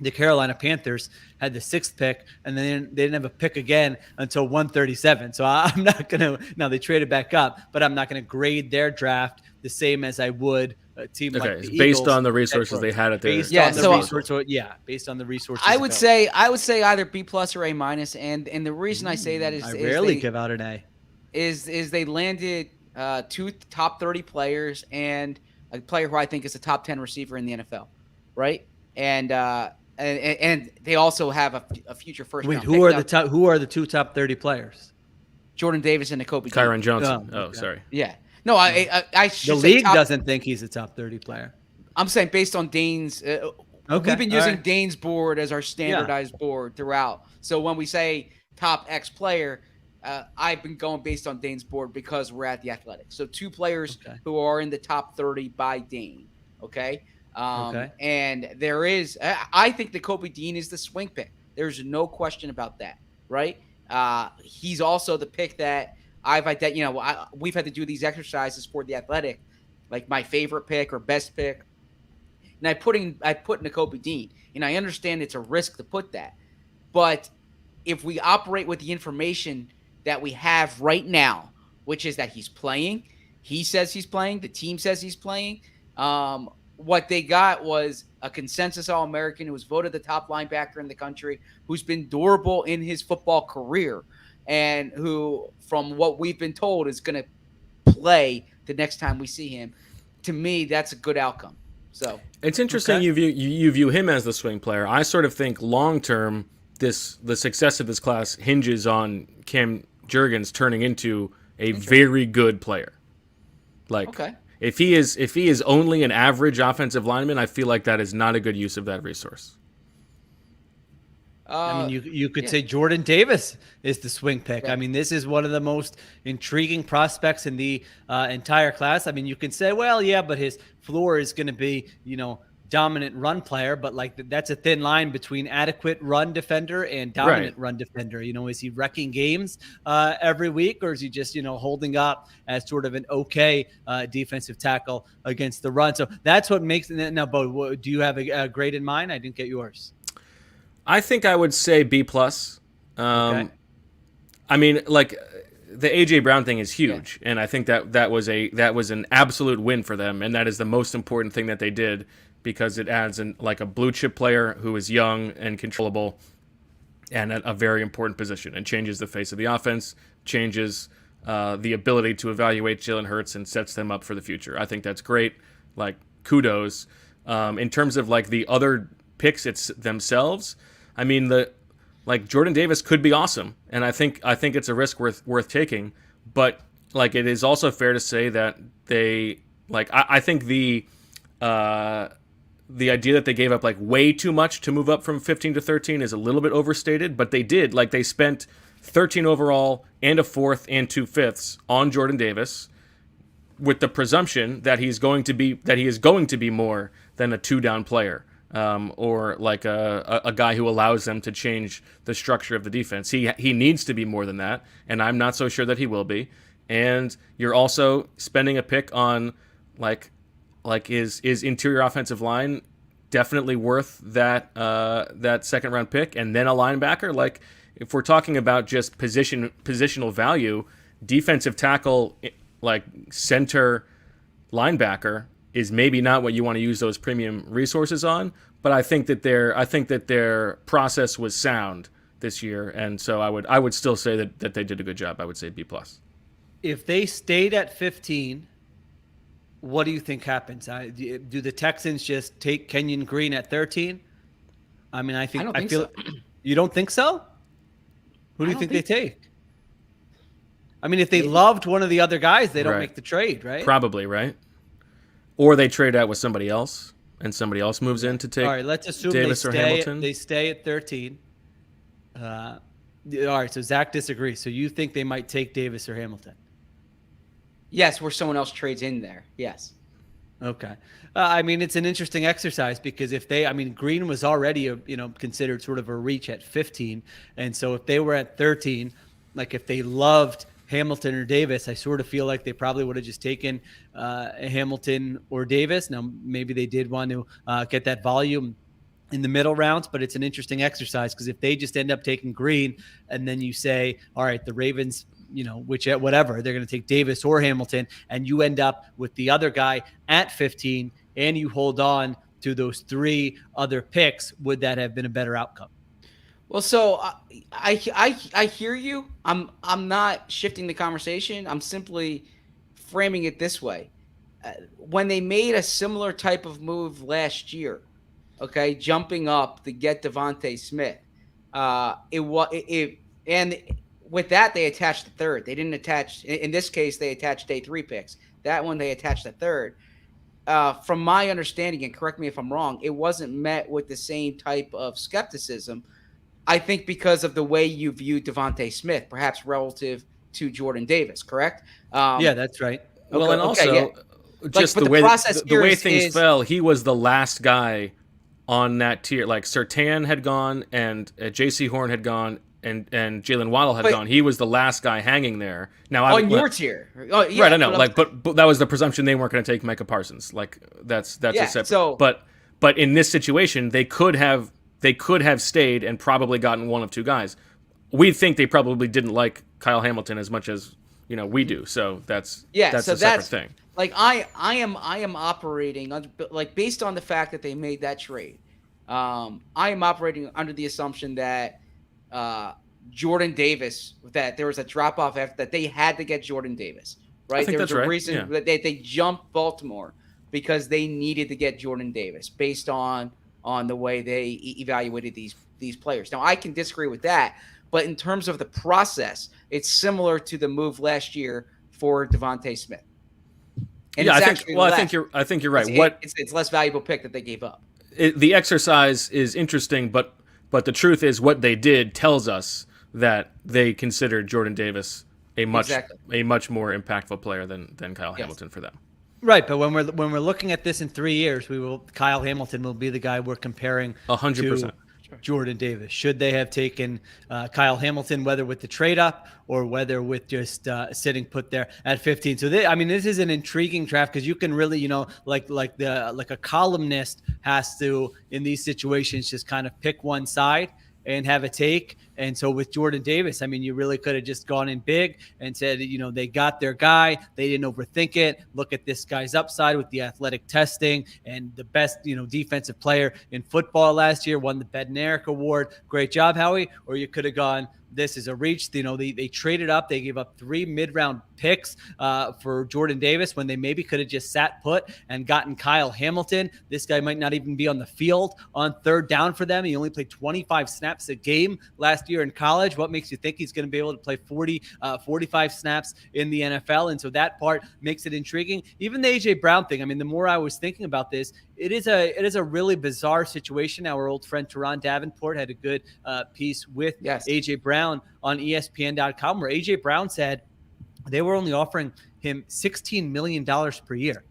the Carolina Panthers had the 6th pick, and then they didn't have a pick again until 137. So I'm not going to – now they traded back up, but I'm not going to grade their draft the same as I would a team like the Eagles. Based on the resources they had at their – based on the resources. I would say either B+ or A-, and the reason I say that is I rarely give out an A. Is they landed 2 top 30 players and a player who I think is a top 10 receiver in the NFL, right? And they also have a future first. Wait, who are the 2 top 30 players? Jordan Davis and Nakobe Kyron Johnson. Okay. Sorry. Yeah. No, I should the say league doesn't think he's a top 30 player. I'm saying based on Dane's. We've been using Dane's board as our standardized board throughout. So when we say top X player, I've been going based on Dane's board because we're at the Athletics. So 2 players who are in the top 30 by Dane. Okay. And there is, I think the Kobe Dean is the swing pick. There's no question about that, right? He's also the pick that we've had to do these exercises for the Athletic, like my favorite pick or best pick. And I put Nakobe Dean, and I understand it's a risk to put that, but if we operate with the information that we have right now, which is that he's playing, he says he's playing, the team says he's playing. What they got was a consensus All-American who was voted the top linebacker in the country, who's been durable in his football career, and who, from what we've been told, is going to play the next time we see him. To me, that's a good outcome. So it's interesting you view him as the swing player. I sort of think long-term, the success of this class hinges on Cam Jurgens turning into a very good player. If he is only an average offensive lineman, I feel like that is not a good use of that resource. I mean, you could say Jordan Davis is the swing pick. Right. I mean, this is one of the most intriguing prospects in the entire class. I mean, you can say, well, yeah, but his floor is going to be, dominant run player, but that's a thin line between adequate run defender and dominant run defender. Is he wrecking games every week, or is he just holding up as sort of an okay defensive tackle against the run? So that's what makes it. Now, Bo, do you have a grade in mind? I didn't get yours. I think I would say B+. I mean, the AJ Brown thing is huge, and I think that was an absolute win for them, and that is the most important thing that they did, because it adds a blue chip player who is young and controllable and at a very important position, and changes the face of the offense, changes the ability to evaluate Jalen Hurts, and sets them up for the future. I think that's great. Kudos. In terms of the other picks themselves, I mean, Jordan Davis could be awesome, and I think it's a risk worth taking. But it is also fair to say that they I think the idea that they gave up way too much to move up from 15 to 13 is a little bit overstated. But they did. They spent 13 overall and a 4th and 2 5ths on Jordan Davis, with the presumption that he is going to be more than a 2-down player. Or a guy who allows them to change the structure of the defense. He needs to be more than that, and I'm not so sure that he will be. And you're also spending a pick on is interior offensive line definitely worth that second round pick, and then a linebacker. If we're talking about just positional value, defensive tackle, center, linebacker is maybe not what you want to use those premium resources on, but I think that their process was sound this year, and so I would still say that they did a good job. I would say B+. If they stayed at 15 What do you think happens? Do the Texans just take Kenyon Green at 13? I mean, I don't think feel so. You don't think so? Who do you think they take? I mean, if they Maybe. loved one of the other guys, they don't Right. make the trade, right? Probably, right? Or they trade out with somebody else, and somebody else moves in to take All right, let's assume Davis or Hamilton. They stay at 13. All right, so Zach disagrees. So you think they might take Davis or Hamilton? Yes, where someone else trades in there. Yes. Okay. I mean, it's an interesting exercise because Green was already considered sort of a reach at 15, and so if they were at 13, like if they loved Hamilton or Davis, I sort of feel like they probably would have just taken Hamilton or Davis. Now, maybe they did want to get that volume in the middle rounds, but it's an interesting exercise because if they just end up taking Green and then you say, all right, the Ravens, whatever, they're going to take Davis or Hamilton, and you end up with the other guy at 15 and you hold on to those 3 other picks, would that have been a better outcome? Well, so I hear you. I'm not shifting the conversation. I'm simply framing it this way. When they made a similar type of move last year, okay, jumping up to get Devontae Smith, and with that they attached the third. They didn't attach. In this case, they attached day 3 picks. That one they attached the third. From my understanding, and correct me if I'm wrong, it wasn't met with the same type of skepticism. I think because of the way you view Devontae Smith, perhaps relative to Jordan Davis, correct? Yeah, that's right. Well, and also just but the way things fell, he was the last guy on that tier. Like Surtain had gone, and J.C. Horn had gone, and Jalen Waddle had gone. He was the last guy hanging there. Now, on your tier, right? I know. But that was the presumption they weren't going to take Micah Parsons. Like that's a separate. So, but in this situation, they could have stayed and probably gotten one of 2 guys. We think they probably didn't like Kyle Hamilton as much as we do. So that's a separate thing. Like I am operating like based on the fact that they made that trade. I am operating under the assumption that Jordan Davis, that there was a drop off after that they had to get Jordan Davis, right? There was a reason that they jumped Baltimore because they needed to get Jordan Davis based on the way they evaluated these players. Now I can disagree with that, but in terms of the process, it's similar to the move last year for Devontae Smith. And yeah, I think you're right. It's less valuable pick that they gave up. The exercise is interesting, but the truth is what they did tells us that they considered Jordan Davis a much more impactful player than Kyle Hamilton for them. Right, but when we're looking at this in 3 years, Kyle Hamilton will be the guy we're comparing 100%. Jordan Davis. Should they have taken Kyle Hamilton, whether with the trade up or whether with just sitting put there at 15? So this is an intriguing draft because you can really, like a columnist has to in these situations just kind of pick one side and have a take. And so with Jordan Davis, you really could have just gone in big and said, they got their guy. They didn't overthink it. Look at this guy's upside with the athletic testing and the best, defensive player in football last year, won the Bednarik Award. Great job, Howie. Or you could have gone, this is a reach. They traded up. They gave up 3 mid-round picks for Jordan Davis when they maybe could have just sat put and gotten Kyle Hamilton. This guy might not even be on the field on 3rd down for them. He only played 25 snaps a game last year in college. What makes you think he's going to be able to play 45 snaps in the NFL? And so that part makes it intriguing. Even the A.J. Brown thing, the more I was thinking about this, it is a really bizarre situation. Our old friend Teron Davenport had a good piece with A.J. Brown on ESPN.com where A.J. Brown said they were only offering him $16 million per year.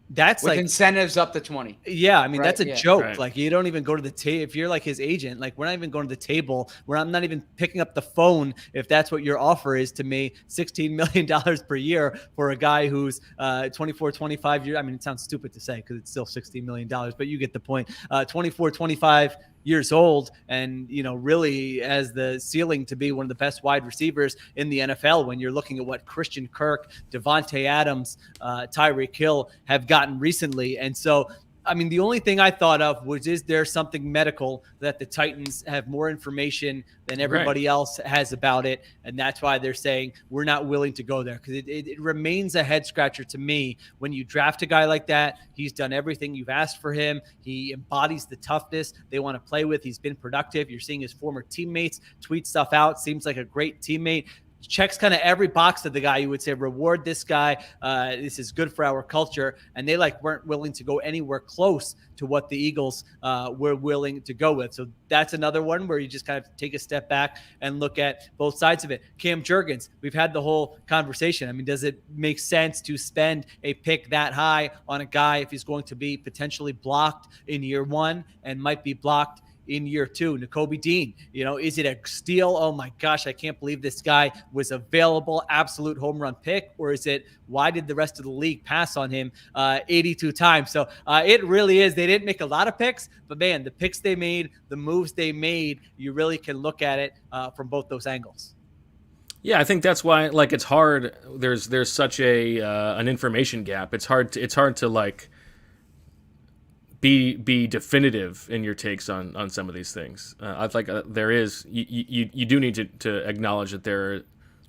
That's with incentives up to 20. Yeah, right? That's a joke. Right. Like you don't even go to the table if you're like his agent. Like we're not even going to the table. I'm not even picking up the phone if that's what your offer is to me. $16 million per year for a guy who's 24, 25 years. It sounds stupid to say because it's still $16 million, but you get the point. 24, 25 years old and, really has the ceiling to be one of the best wide receivers in the NFL when you're looking at what Christian Kirk, Devontae Adams, Tyreek Hill have gotten recently. And so I mean, the only thing I thought of was, is there something medical that the Titans have more information than everybody else has about it? And that's why they're saying we're not willing to go there, because it remains a head scratcher to me. When you draft a guy like that, he's done everything you've asked for him. He embodies the toughness they want to play with. He's been productive. You're seeing his former teammates tweet stuff out. Seems like a great teammate. Checks kind of every box to the guy. You would say, reward this guy. This is good for our culture. And they weren't willing to go anywhere close to what the Eagles were willing to go with. So that's another one where you just kind of take a step back and look at both sides of it. Cam Jurgens, we've had the whole conversation. I mean, does it make sense to spend a pick that high on a guy if he's going to be potentially blocked in year one and might be blocked in year two? Nakobe Dean, is it a steal? Oh my gosh, I can't believe this guy was available, absolute home run pick. Or is it, why did the rest of the league pass on him 82 times? So it really is. They didn't make a lot of picks, but man, the picks they made, the moves they made, you really can look at it from both those angles. Yeah, I think that's why it's hard. There's such an information gap. It's hard to be definitive in your takes on some of these things. I think there is you do need to acknowledge that there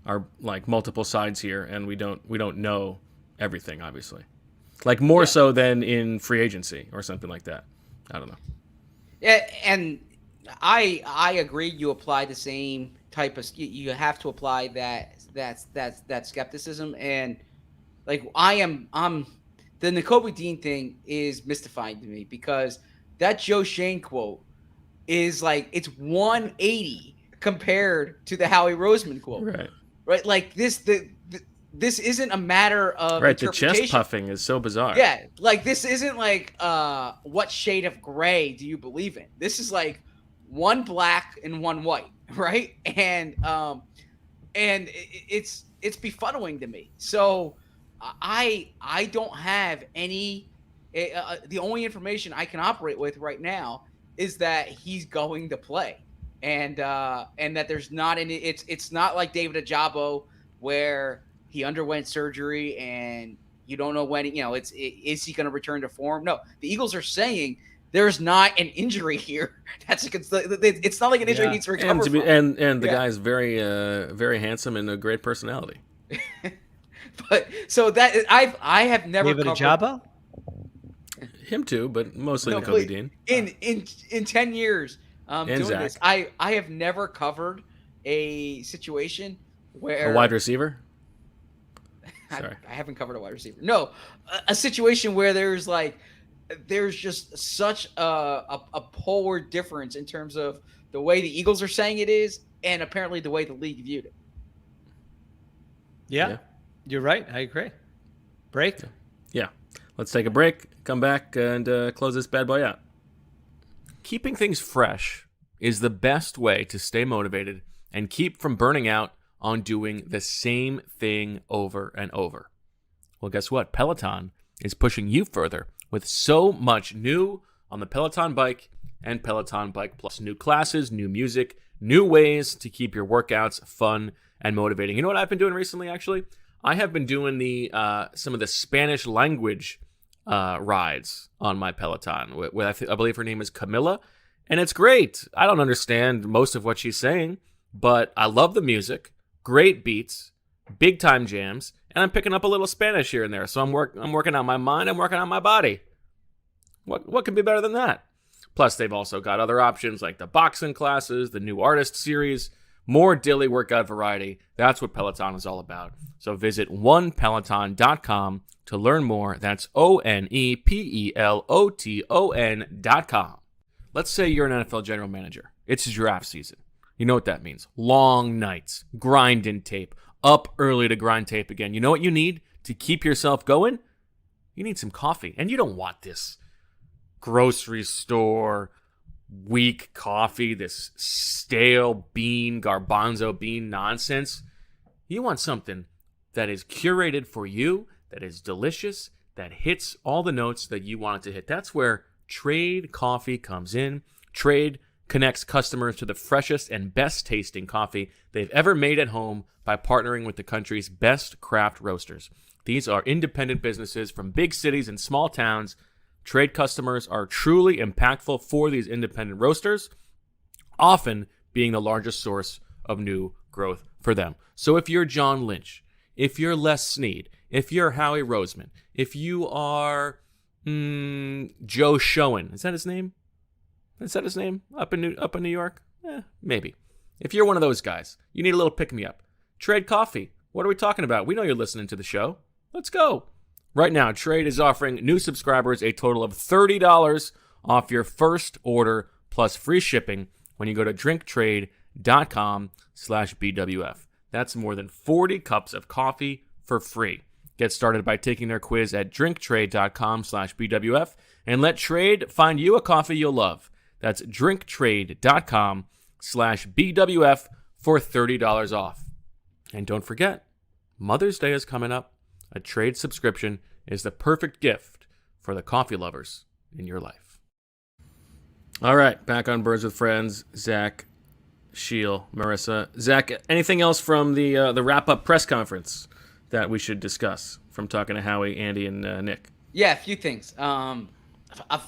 are multiple sides here, and we don't know everything, obviously. More so than in free agency or something like that. I don't know. Yeah, and I agree. You apply the same type of. You have to apply that skepticism, and I'm. The Nakobe Dean thing is mystifying to me, because that Joe Shane quote is it's 180 compared to the Howie Roseman quote. Right? This isn't a matter of interpretation. The chest puffing is so bizarre. Yeah, this isn't what shade of gray do you believe in? This is one black and one white, right? And it's befuddling to me. So I don't have any. The only information I can operate with right now is that he's going to play, and that there's not any. It's not like David Ajabo, where he underwent surgery and you don't know when. Is he going to return to form? No, the Eagles are saying there's not an injury here. It's not like an injury he needs to recover from. And the guy's very very handsome and a great personality. But so that I have never David Ajabo? Him too, but mostly Nakobe Dean. In 10 years doing Zach. this, I have never covered a situation where a wide receiver. Sorry, I haven't covered a wide receiver. No, a situation where there's just such a polar difference in terms of the way the Eagles are saying it is, and apparently the way the league viewed it. Yeah. You're right. I agree. Break? Yeah. Let's take a break, come back, and close this bad boy out. Keeping things fresh is the best way to stay motivated and keep from burning out on doing the same thing over and over. Well, guess what? Peloton is pushing you further with so much new on the Peloton Bike and Peloton Bike Plus. New classes, new music, new ways to keep your workouts fun and motivating. You know what I've been doing recently, actually? I have been doing some of the Spanish language rides on my Peloton. I believe her name is Camilla, and it's great. I don't understand most of what she's saying, but I love the music, great beats, big time jams, and I'm picking up a little Spanish here and there. So I'm working on my mind, I'm working on my body. What could be better than that? Plus, they've also got other options like the boxing classes, the new artist series. More daily workout variety. That's what Peloton is all about. So visit onepeloton.com to learn more. That's ONEPELOTON.com. Let's say you're an NFL general manager. It's draft season. You know what that means. Long nights, grinding tape, up early to grind tape again. You know what you need to keep yourself going? You need some coffee. And you don't want this grocery store weak coffee, this stale garbanzo bean nonsense. You want something that is curated for you, that is delicious, that hits all the notes that you want it to hit. That's where Trade Coffee comes in. Trade connects customers to the freshest and best tasting coffee they've ever made at home by partnering with the country's best craft roasters. These are independent businesses from big cities and small towns Trade customers are truly impactful for these independent roasters, often being the largest source of new growth for them. So if you're John Lynch, if you're Les Snead, if you're Howie Roseman, if you are Joe Schoen, is that his name? Is that his name up in New York? Maybe. If you're one of those guys, you need a little pick-me-up. Trade Coffee. What are we talking about? We know you're listening to the show. Let's go. Right now, Trade is offering new subscribers a total of $30 off your first order plus free shipping when you go to drinktrade.com/BWF. That's more than 40 cups of coffee for free. Get started by taking their quiz at drinktrade.com/BWF and let Trade find you a coffee you'll love. That's drinktrade.com/BWF for $30 off. And don't forget, Mother's Day is coming up. A Trade subscription is the perfect gift for the coffee lovers in your life. All right, back on Birds with Friends. Zach, Sheil, Marissa. Zach, anything else from the wrap-up press conference that we should discuss from talking to Howie, Andy, and Nick? Yeah, a few things.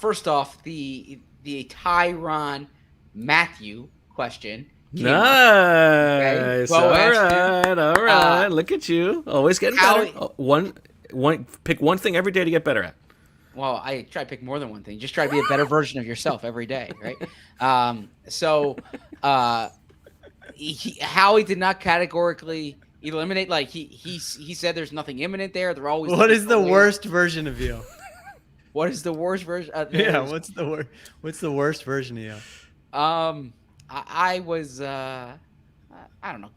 First off, the Tyrann Mathieu question. Nice. Okay. All right. Look at you. Always getting better. One. Pick one thing every day to get better at. Well, I try to pick more than one thing. Just try to be a better version of yourself every day, right? Howie did not categorically eliminate. Like he said, there's nothing imminent there. They're always. What is the worst version of you? What is the worst version? What's the worst version of you? I was I don't know.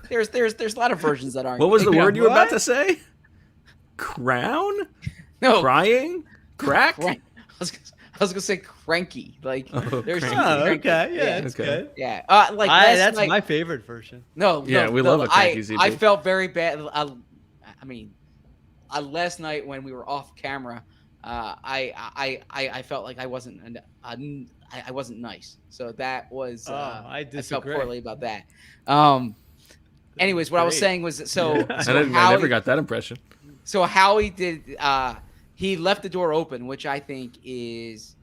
There's a lot of versions that aren't. What was the word you were about to say? Crown? No. Crying? Crack? I was gonna say cranky. Like there's okay, yeah, that's good. Yeah, That's my favorite version. No, yeah, we love a cranky ZB. I felt very bad. Last night when we were off camera, I felt like I wasn't nice. So that was I felt disagree. poorly about that. Anyways, what I was saying was I never got that impression. So Howie did. He left the door open, which I think is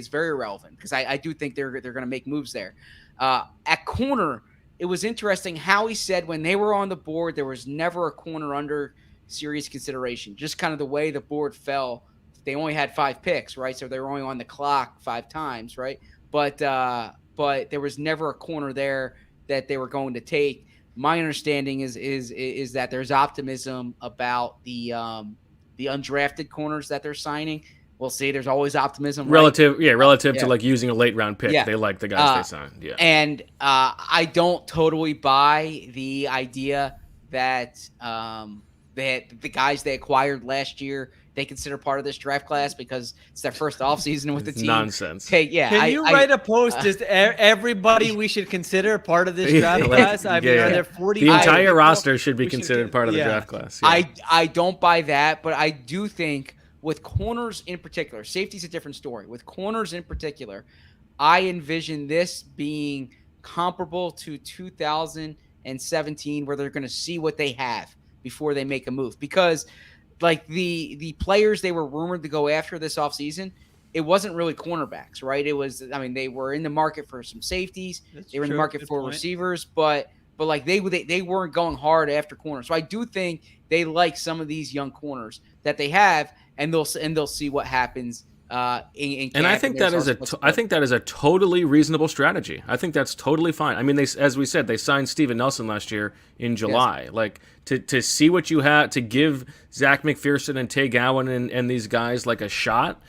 very relevant because I do think they're going to make moves there. At corner, it was interesting. Howie said when they were on the board, there was never a corner under serious consideration. Just kind of the way the board fell. They only had 5 picks, right? So they were only on the clock 5 times, right? But there was never a corner there that they were going to take. My understanding is that there's optimism about the undrafted corners that they're signing. We'll see. There's always optimism, relative to like using a late round pick. Yeah. They like the guys they signed. Yeah, and I don't totally buy the idea that the guys they acquired last year they consider part of this draft class because it's their first offseason with the team. Nonsense. Can you write a post? Just everybody we should consider part of this draft class. I mean, are there 40? The entire roster should be considered part of the draft class. Yeah. I don't buy that, but I do think with corners in particular, safety's a different story. With corners in particular, I envision this being comparable to 2017, where they're going to see what they have before they make a move, because like the players they were rumored to go after this offseason, it wasn't really cornerbacks, right? It was, I mean, they were in the market for some safeties. They were in the market for receivers, but like they weren't going hard after corners. So I do think they like some of these young corners that they have, and they'll see what happens. In and I think that is a totally reasonable strategy. I think that's totally fine. I mean, as we said, they signed Steven Nelson last year in July. Yes. Like to see what you have, to give Zach McPherson and Tay Gowan and these guys like a shot,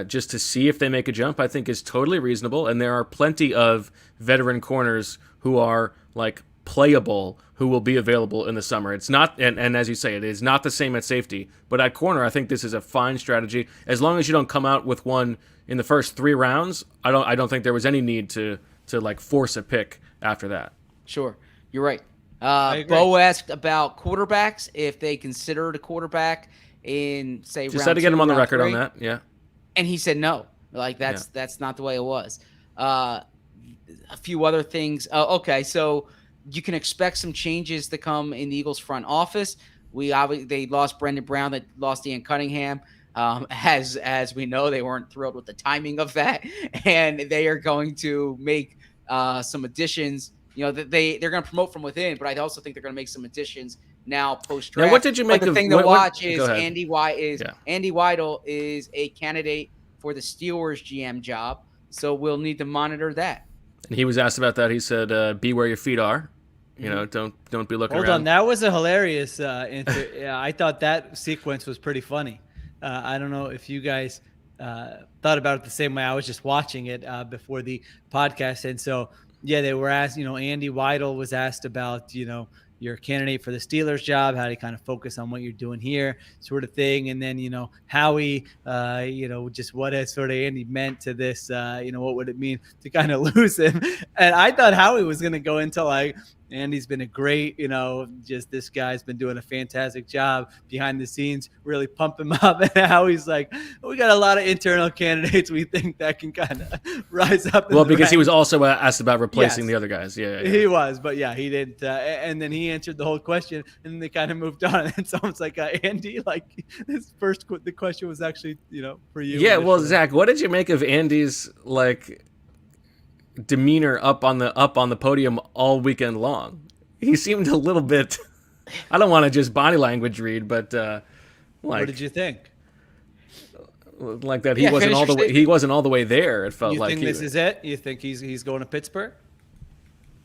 just to see if they make a jump, I think is totally reasonable. And there are plenty of veteran corners who are like playable, who will be available in the summer. It's not, and as you say, it is not the same at safety, but at corner, I think this is a fine strategy. As long as you don't come out with one in the first 3 rounds, I don't think there was any need to like force a pick after that. Sure, you're right. Bo asked about quarterbacks, if they considered a quarterback in say just round had to get 2, him on the round record 3. on that. Yeah, and he said no. Like that's not the way it was. A few other things. Okay, so you can expect some changes to come in the Eagles front office. They lost Brendan Brown, they lost Ian Cunningham. As we know, they weren't thrilled with the timing of that, and they are going to make some additions. They're going to promote from within, but I also think they're going to make some additions now post draft. Now, what did you make the of thing to watch is go ahead. Andy Weidel is a candidate for the Steelers GM job, so we'll need to monitor that. And he was asked about that. He said, "Be where your feet are. Don't be looking Hold around." on, that was a hilarious answer. Yeah, I thought that sequence was pretty funny. I don't know if you guys thought about it the same way. I was just watching it before the podcast, and so yeah, they were asked. Andy Weidel was asked about your candidate for the Steelers job, how to kind of focus on what you're doing here, sort of thing. And then, Howie, just what has sort of Andy meant to this, what would it mean to kind of lose him? And I thought Howie was going to go into like, Andy's been a great, just this guy's been doing a fantastic job behind the scenes, really pump him up. And Howie's like, we got a lot of internal candidates we think that can kind of rise up. Well, because he was also asked about replacing the other guys. Yeah. He was, but yeah, he didn't. And then he answered the whole question, and then they kind of moved on. And someone's like, Andy, like the question was actually, for you. Yeah. Well, Zach, what did you make of Andy's demeanor up on the podium all weekend long? He seemed a little bit. I don't want to just body language read, but what did you think? Like that he wasn't all the way. He wasn't all the way there. It felt like. You think this is it? You think he's going to Pittsburgh?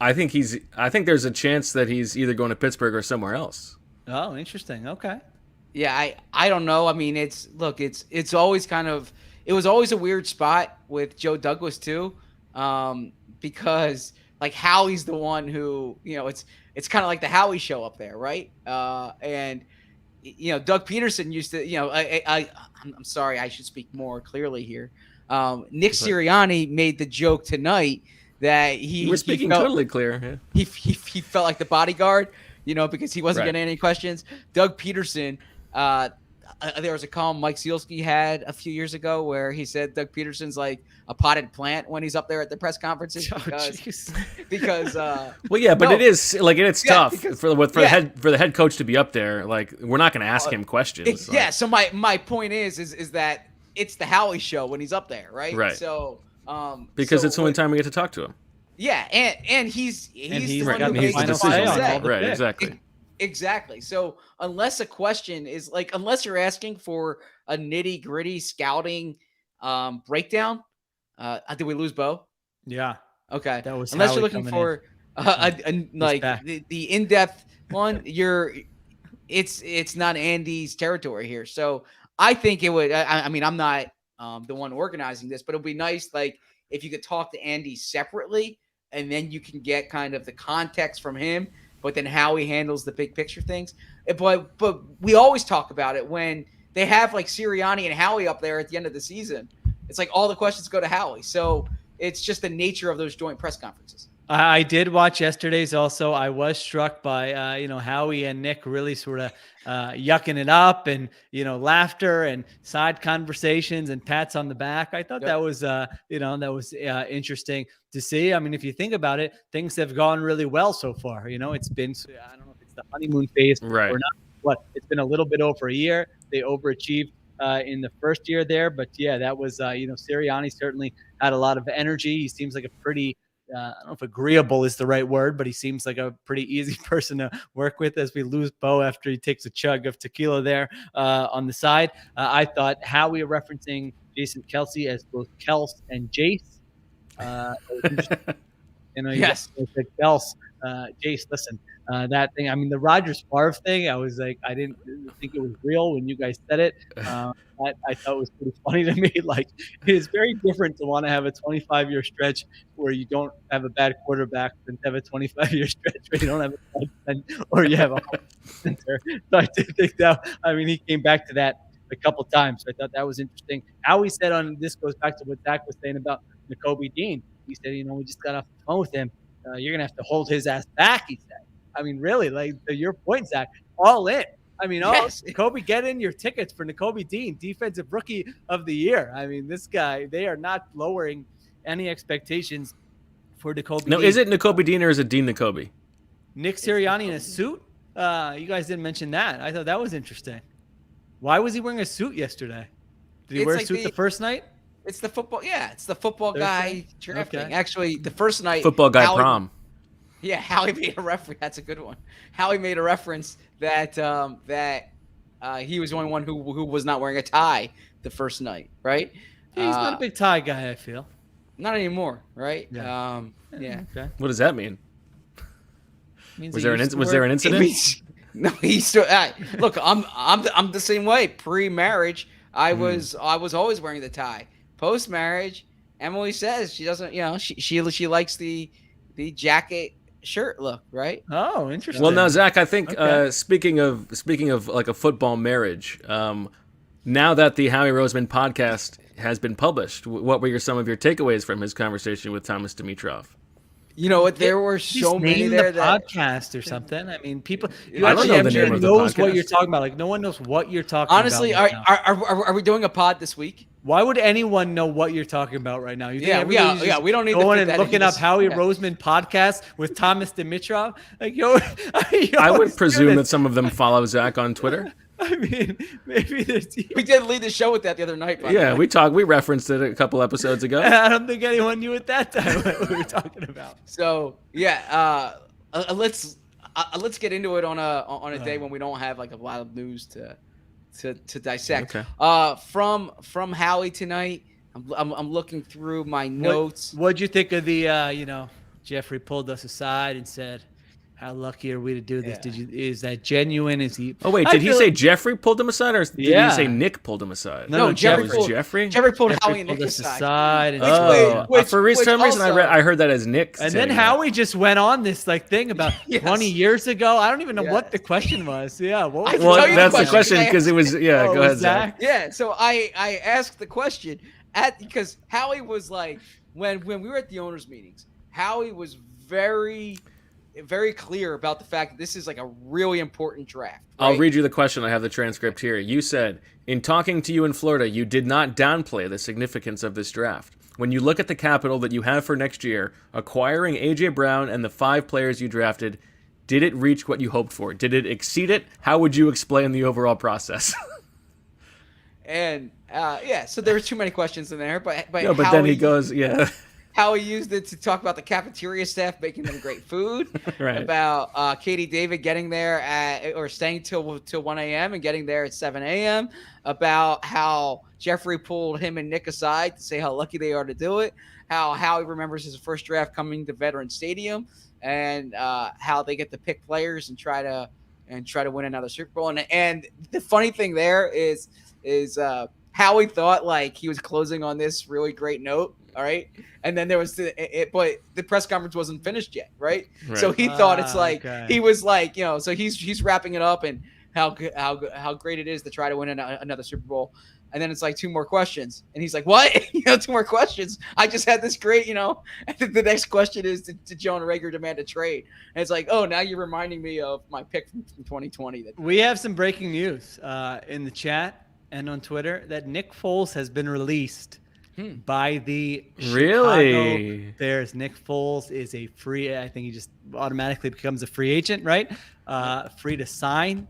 I think there's a chance that he's either going to Pittsburgh or somewhere else. Oh, interesting. Okay. Yeah, I don't know. I mean, it's always it was always a weird spot with Joe Douglas too, because like Howie's the one who it's kind of like the Howie show up there, right? And Doug Peterson used to I'm sorry, I should speak more clearly here. Nick Sirianni made the joke tonight that he was speaking totally clear. Yeah. He felt like the bodyguard, because he wasn't getting any questions. Doug Peterson, there was a column Mike Sealski had a few years ago where he said Doug Peterson's like a potted plant when he's up there at the press conferences because well, yeah, but it's tough for the head coach to be up there. Like, we're not going to ask him questions. So my point is that it's the Howie show when he's up there, right? Right. So because it's the only time we get to talk to him. Yeah, and he's the one who makes makes the the final decision. say. Right, exactly. Exactly. So unless a question is unless you're asking for a nitty gritty scouting breakdown, did we lose Bo? Yeah. Okay. That was unless Howie you're looking for the in-depth one, it's not Andy's territory here. So I think it would. I mean, I'm not the one organizing this, but it'd be nice if you could talk to Andy separately, and then you can get kind of the context from him. But then how he handles the big picture things. But we always talk about it when they have Sirianni and Howie up there at the end of the season. It's like all the questions go to Howie. So it's just the nature of those joint press conferences. I did watch yesterday's also. I was struck by, Howie and Nick really sort of yucking it up and, laughter and side conversations and pats on the back. I thought that was, interesting to see. I mean, if you think about it, things have gone really well so far. It's been, I don't know if it's the honeymoon phase or not. It's been a little bit over a year. They overachieved in the first year there. But, yeah, that was, Sirianni certainly had a lot of energy. He seems like a pretty I don't know if agreeable is the right word, but he seems like a pretty easy person to work with as we lose Bo after he takes a chug of tequila there on the side. I thought Howie referencing Jason Kelsey as both Kels and Jace. Yes. Kels, Jace, listen, that thing, I mean, the Rodgers Favre thing, I was like, I didn't think it was real when you guys said it. I thought it was pretty funny to me. It is very different to want to have a 25-year stretch where you don't have a bad quarterback than to have a 25-year stretch where you don't have a bad or you have a center. So I did think that, he came back to that a couple times. So I thought that was interesting. How he said this goes back to what Zach was saying about Nakobe Dean. He said, we just got off the phone with him. You're going to have to hold his ass back, he said. Really, to your point, Zach, all in. Yes. Kobe, get in your tickets for Nakobe Dean, Defensive Rookie of the Year. This guy, they are not lowering any expectations for Nakobe Dean. Is it Nakobe Dean or is it Dean Nakobe? Nick Sirianni in a suit? You guys didn't mention that. I thought that was interesting. Why was he wearing a suit yesterday? Did he wear a suit the first night? It's the football. Yeah, it's the football guy drafting. Okay. Actually, the first night. Football guy prom. Yeah, Howie made a reference. That's a good one. Howie made a reference that he was the only one who was not wearing a tie the first night, right? Yeah, he's not a big tie guy, I feel. Not anymore, right? Yeah. Yeah. Okay. What does that mean? Means Was he there used to was wear- there an incident? No, he's still. Look, I'm the same way. Pre-marriage, I was always wearing the tie. Post-marriage, Emily says she doesn't. She likes the jacket shirt look, right? Oh, interesting. Well, now Zach, I think Okay. speaking of like a football marriage, now that the Howie Roseman podcast has been published, what were some of your takeaways from his conversation with Thomas Dimitrov? You know what? There were Just so many name there the that podcast or something. I mean, people. I don't know the name of the knows what podcast. you're talking about. Like, no one knows what you're talking honestly, about. right now. are we doing a pod this week? Why would anyone know what you're talking about right now? You think Yeah, everybody's just we don't need to going fit and that looking into up this- Howie yeah. Roseman podcast with Thomas Dimitrov. Like, yo, I would presume that some of them follow Zach on Twitter. I mean, maybe there's. We did lead the show with that the other night. By the Yeah, way. we referenced it a couple episodes ago. I don't think anyone knew at that time what we were talking about. So yeah, let's get into it on a day when we don't have like a lot of news to dissect. Okay. From Howie tonight, I'm looking through my notes. What'd you think of the? Jeffrey pulled us aside and said, "How lucky are we to do this? Yeah. Is that genuine? Is he?" Oh wait, I did he feel say like- Jeffrey pulled him aside, or did Yeah. he say Nick pulled him aside? No, Jeffrey It was pulled- Jeffrey. Jeffrey pulled Jeffrey Howie and pulled Nick us aside. and Oh, Which- for which some reason also- I heard that as Nick. And saying then that. Howie just went on this like thing about Yes. 20 years ago. I don't even know Yeah. what the question was. Yeah, what I was can Well, tell you the that's the question, question because it was. Yeah, Oh, go ahead, Zach. Yeah, so I asked the question because Howie was like when we were at the owners meetings, Howie was very clear about the fact that this is like a really important draft. I'll right? read you the question. I have the transcript here. You said, in talking to you in Florida, you did not downplay the significance of this draft. When you look at the capital that you have for next year, acquiring A.J. Brown and the 5 players you drafted, did it reach what you hoped for? Did it exceed it? How would you explain the overall process? And so there were too many questions in there, but No, but Howie, then he goes, yeah. Howie used it to talk about the cafeteria staff making them great food, Right. about Katie David getting there or staying till 1 a.m. and getting there at 7 a.m., about how Jeffrey pulled him and Nick aside to say how lucky they are to do it, how Howie remembers his first draft coming to Veterans Stadium, and how they get to pick players and try to win another Super Bowl. And the funny thing there is Howie thought like he was closing on this really great note. All right. And then there was but the press conference wasn't finished yet. Right. So he thought it's like, okay. he was like, so he's wrapping it up and how great it is to try to win another Super Bowl. And then it's like 2 more questions. And he's like, what? 2 more questions. I just had this great, And the next question is, did John Rager demand a trade? And it's like, oh, now you're reminding me of my pick from 2020. We have some breaking news in the chat and on Twitter that Nick Foles has been released by the Really? Chicago Bears. Nick Foles is a free. I think he just automatically becomes a free agent, right? Free to sign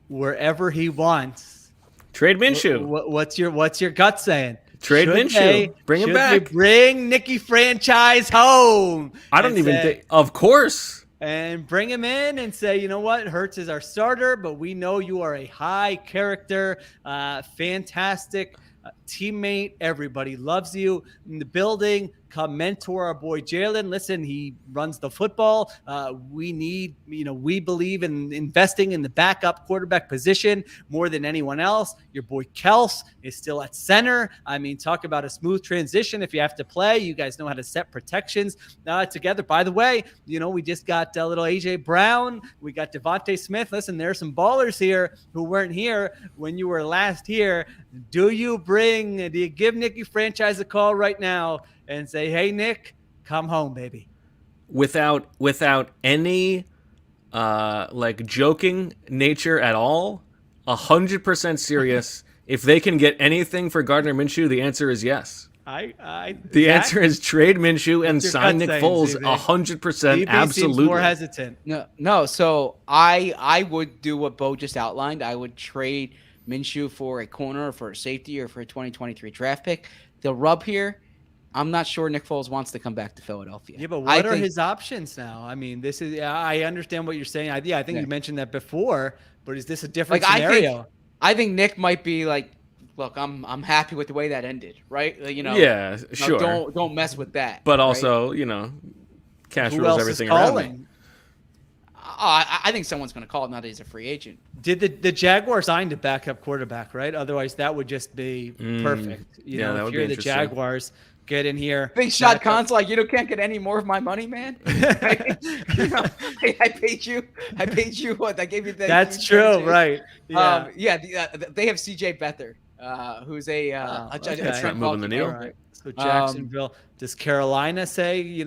wherever he wants. Trade Minshew. What's your gut saying? Trade Should Minshew. they- Bring him should back. they bring Nicky franchise home? I don't and even say- think. Of course. And bring him in and say, you know what, Hurts is our starter, but we know you are a high character, fantastic teammate. Everybody loves you in the building. Come mentor our boy Jalen. Listen, he runs the football. We believe in investing in the backup quarterback position more than anyone else. Your boy Kels is still at center. I mean, talk about a smooth transition. If you have to play, you guys know how to set protections together. By the way, we just got a little AJ Brown. We got Devontae Smith. Listen, there are some ballers here who weren't here when you were last here. Do you give Nicky franchise a call right now and say, hey, Nick, come home, baby? Without any joking nature at all, 100% serious. If they can get anything for Gardner Minshew, the answer is yes. The answer is trade Minshew and sign Nick Foles. 100%, absolutely. More hesitant. No. So I would do what Bo just outlined. I would trade Minshew for a corner or for a safety or for a 2023 draft pick. The rub here, I'm not sure Nick Foles wants to come back to Philadelphia. Yeah, but what are his options now? I mean, this is. I understand what you're saying. I think you mentioned that before, but is this a different scenario? I think Nick might be like, look, I'm happy with the way that ended, right? Yeah, sure. Don't mess with that. But also, cash rules everything around me. I think someone's going to call it now that he's a free agent. Did the Jaguars sign a backup quarterback, right? Otherwise, that would just be perfect. That would if be you're the interesting. Jaguars, get in here. Big shot Khan's like, can't get any more of my money, man. I paid you what? I gave you that. That's true, right? Yeah. They have CJ Beathard, who's that's not moving the needle. Right. So Jacksonville, does Carolina say,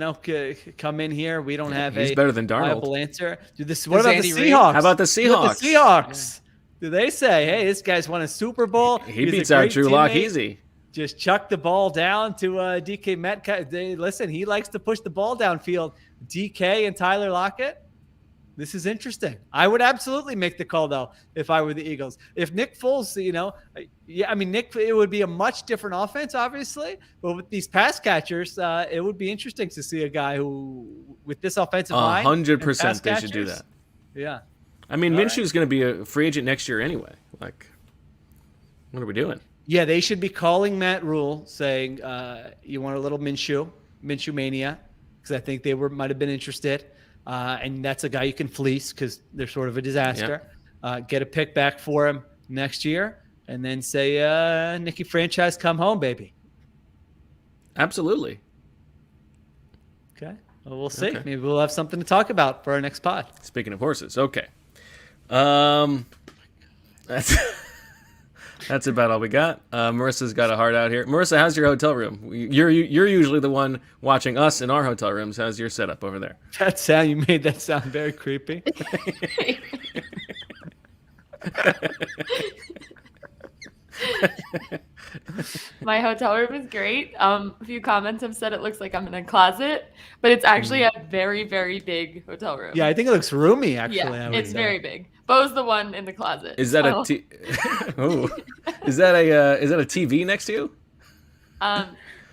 come in here? We don't have He's better than Darnold. Viable answer. What about Andy the Seahawks? How about the Seahawks? The Seahawks. Do they say, hey, this guy's won a Super Bowl? He beats out Drew Lock easy. Just chuck the ball down to DK Metcalf. Listen, he likes to push the ball downfield. DK and Tyler Lockett. This is interesting. I would absolutely make the call, though, if I were the Eagles. If Nick Foles, Nick, it would be a much different offense, obviously. But with these pass catchers, it would be interesting to see a guy who, with this offensive line, 100% they should do that. Yeah. I mean, Minshew's going to be a free agent next year anyway. Like, what are we doing? Yeah, they should be calling Matt Rule saying, you want a little Minshew mania, because I think they might have been interested. And that's a guy you can fleece because they're sort of a disaster. Yep. Get a pick back for him next year and then say, Nicky franchise, come home, baby. Absolutely. Okay. Well, we'll see. Okay. Maybe we'll have something to talk about for our next pod. Speaking of horses. Okay. That's about all we got. Marissa's got a heart out here. Marissa, how's your hotel room? You're usually the one watching us in our hotel rooms. How's your setup over there? You made that sound very creepy. My hotel room is great. A few comments have said it looks like I'm in a closet, but it's actually a very, very big hotel room. Yeah, I think it looks roomy, actually. Yeah, it's very big. Bo's the one in the closet. Is that is that a TV next to you?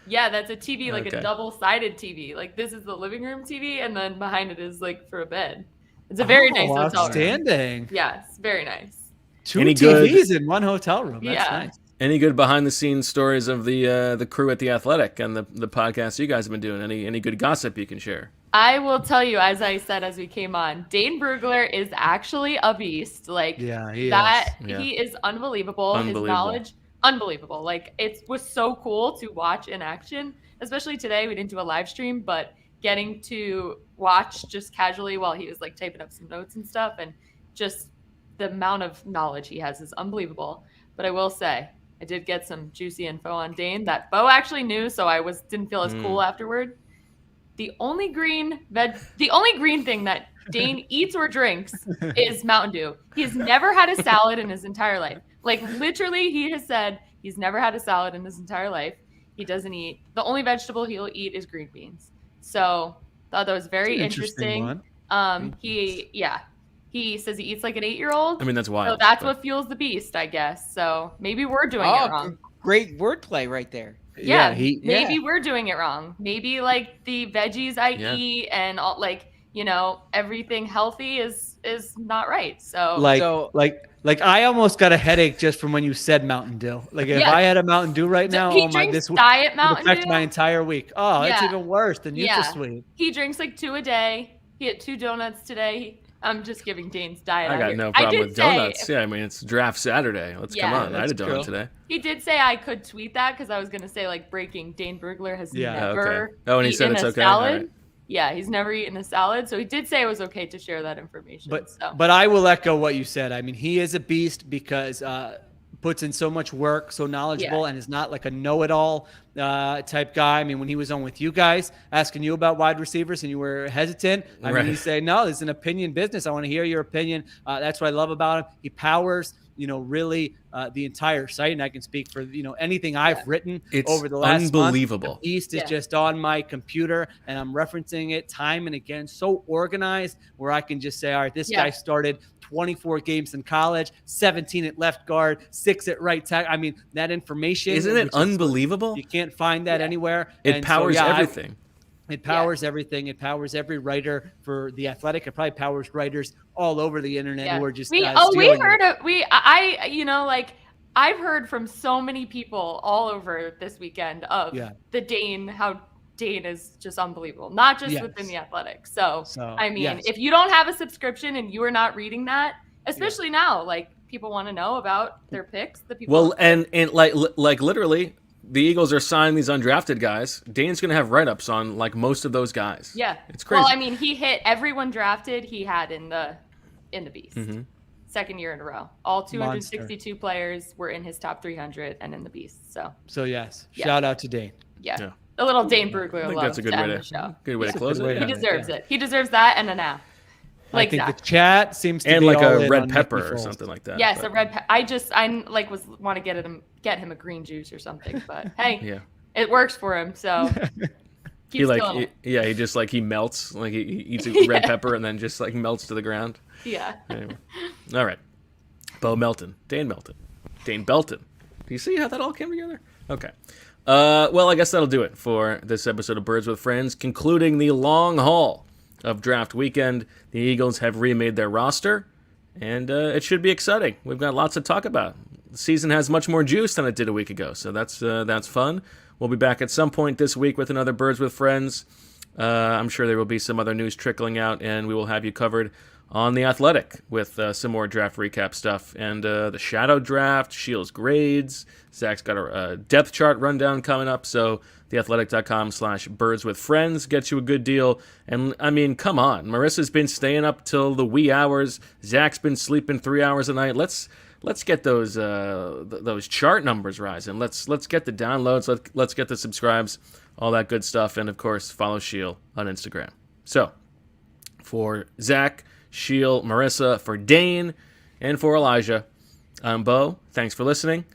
Yeah, that's a TV, like a double-sided TV. Like this is the living room TV, and then behind it is like for a bed. It's a very nice hotel room. Outstanding. Yes, very nice. Two TVs in one hotel room. That's nice. Any good behind-the-scenes stories of the crew at The Athletic and the podcast you guys have been doing? Any good gossip you can share? I will tell you, as I said as we came on, Dane Brugler is actually a beast. Like he is unbelievable. His knowledge, unbelievable. Like it was so cool to watch in action, especially today. We didn't do a live stream, but getting to watch just casually while he was like typing up some notes and stuff, and just the amount of knowledge he has is unbelievable. But I will say, I did get some juicy info on Dane that Bo actually knew, so I didn't feel as cool afterward. The only green thing that Dane eats or drinks is Mountain Dew. He's never had a salad in his entire life. Like literally, he has said he's never had a salad in his entire life. He doesn't eat. The only vegetable he'll eat is green beans. So thought that was very interesting. He says he eats like an 8-year-old. I mean, that's wild. So that's what fuels the beast, I guess. So maybe we're doing it wrong. Great wordplay right there. Yeah, maybe we're doing it wrong. Maybe like the veggies I eat and all, like, everything healthy is not right. So like I almost got a headache just from when you said Mountain Dew. Like if I had a Mountain Dew right now, this diet Mountain Dew would affect my entire week. Oh, it's even worse than NutraSweet. He drinks like 2 a day. He had 2 donuts today. I'm just giving Dane's diet. I got no problem with donuts. Yeah, I mean, it's draft Saturday. Come on. I had a donut today. He did say I could tweet that because I was going to say, like, breaking, Dane Brugler has never and he said it's okay. Salad. Right. Yeah, he's never eaten a salad. So he did say it was okay to share that information. But I will echo what you said. I mean, he is a beast because puts in so much work, so knowledgeable, and is not like a know-it-all. type guy. I mean, when he was on with you guys, asking you about wide receivers and you were hesitant, I mean, he's saying, no, it's an opinion business. I want to hear your opinion. That's what I love about him. He powers, really the entire site. And I can speak for, anything I've written over the last unbelievable. Month. The East is just on my computer and I'm referencing it time and again. So organized where I can just say, all right, this guy started 24 games in college, 17 at left guard, 6 at right tackle. I mean, that information. Isn't it unbelievable? You can't find that anywhere. It powers everything. It powers everything. It powers every writer for The Athletic. It probably powers writers all over the internet who are just I've heard from so many people all over this weekend of the Dane, how Dane is just unbelievable, not just within The Athletic. So I mean, if you don't have a subscription and you are not reading that, especially now, like people want to know about their picks. The people. Well, and like literally, the Eagles are signing these undrafted guys. Dane's going to have write-ups on like most of those guys. Yeah, it's crazy. Well, I mean, he hit everyone drafted. He had in the Beast. Mm-hmm. Second year in a row. All 262 players were in his top 300 and in the Beast. So yes, shout out to Dane. Yeah. A little Dane Brugler love. That's a good way to close it. He deserves it. He deserves that and an app. Like I think the chat seems to and be like all a red pepper or something like that. Yes, a red pepper. I want to get him a green juice or something. But hey, it works for him. So he melts. Like he eats a red pepper and then just like melts to the ground. Yeah. Anyway. All right. Dane Belton. Do you see how that all came together? Okay. Well, I guess that'll do it for this episode of Birds with Friends, concluding the long haul of draft weekend. The Eagles have remade their roster, and it should be exciting. We've got lots to talk about. The season has much more juice than it did a week ago, so that's fun. We'll be back at some point this week with another Birds with Friends. I'm sure there will be some other news trickling out, and we will have you covered on The Athletic with some more draft recap stuff and the shadow draft, Sheil's grades. Zach's got a depth chart rundown coming up, so theathletic.com/birdswithfriends gets you a good deal. And I mean, come on, Marissa's been staying up till the wee hours. Zach's been sleeping 3 hours a night. Let's get those chart numbers rising. Let's get the downloads. Let's get the subscribes, all that good stuff, and of course follow Sheil on Instagram. So for Zach, Sheil, Marissa, for Dane, and for Elijah, I'm Bo. Thanks for listening,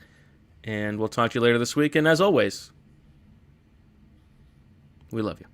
and we'll talk to you later this week. And as always, we love you.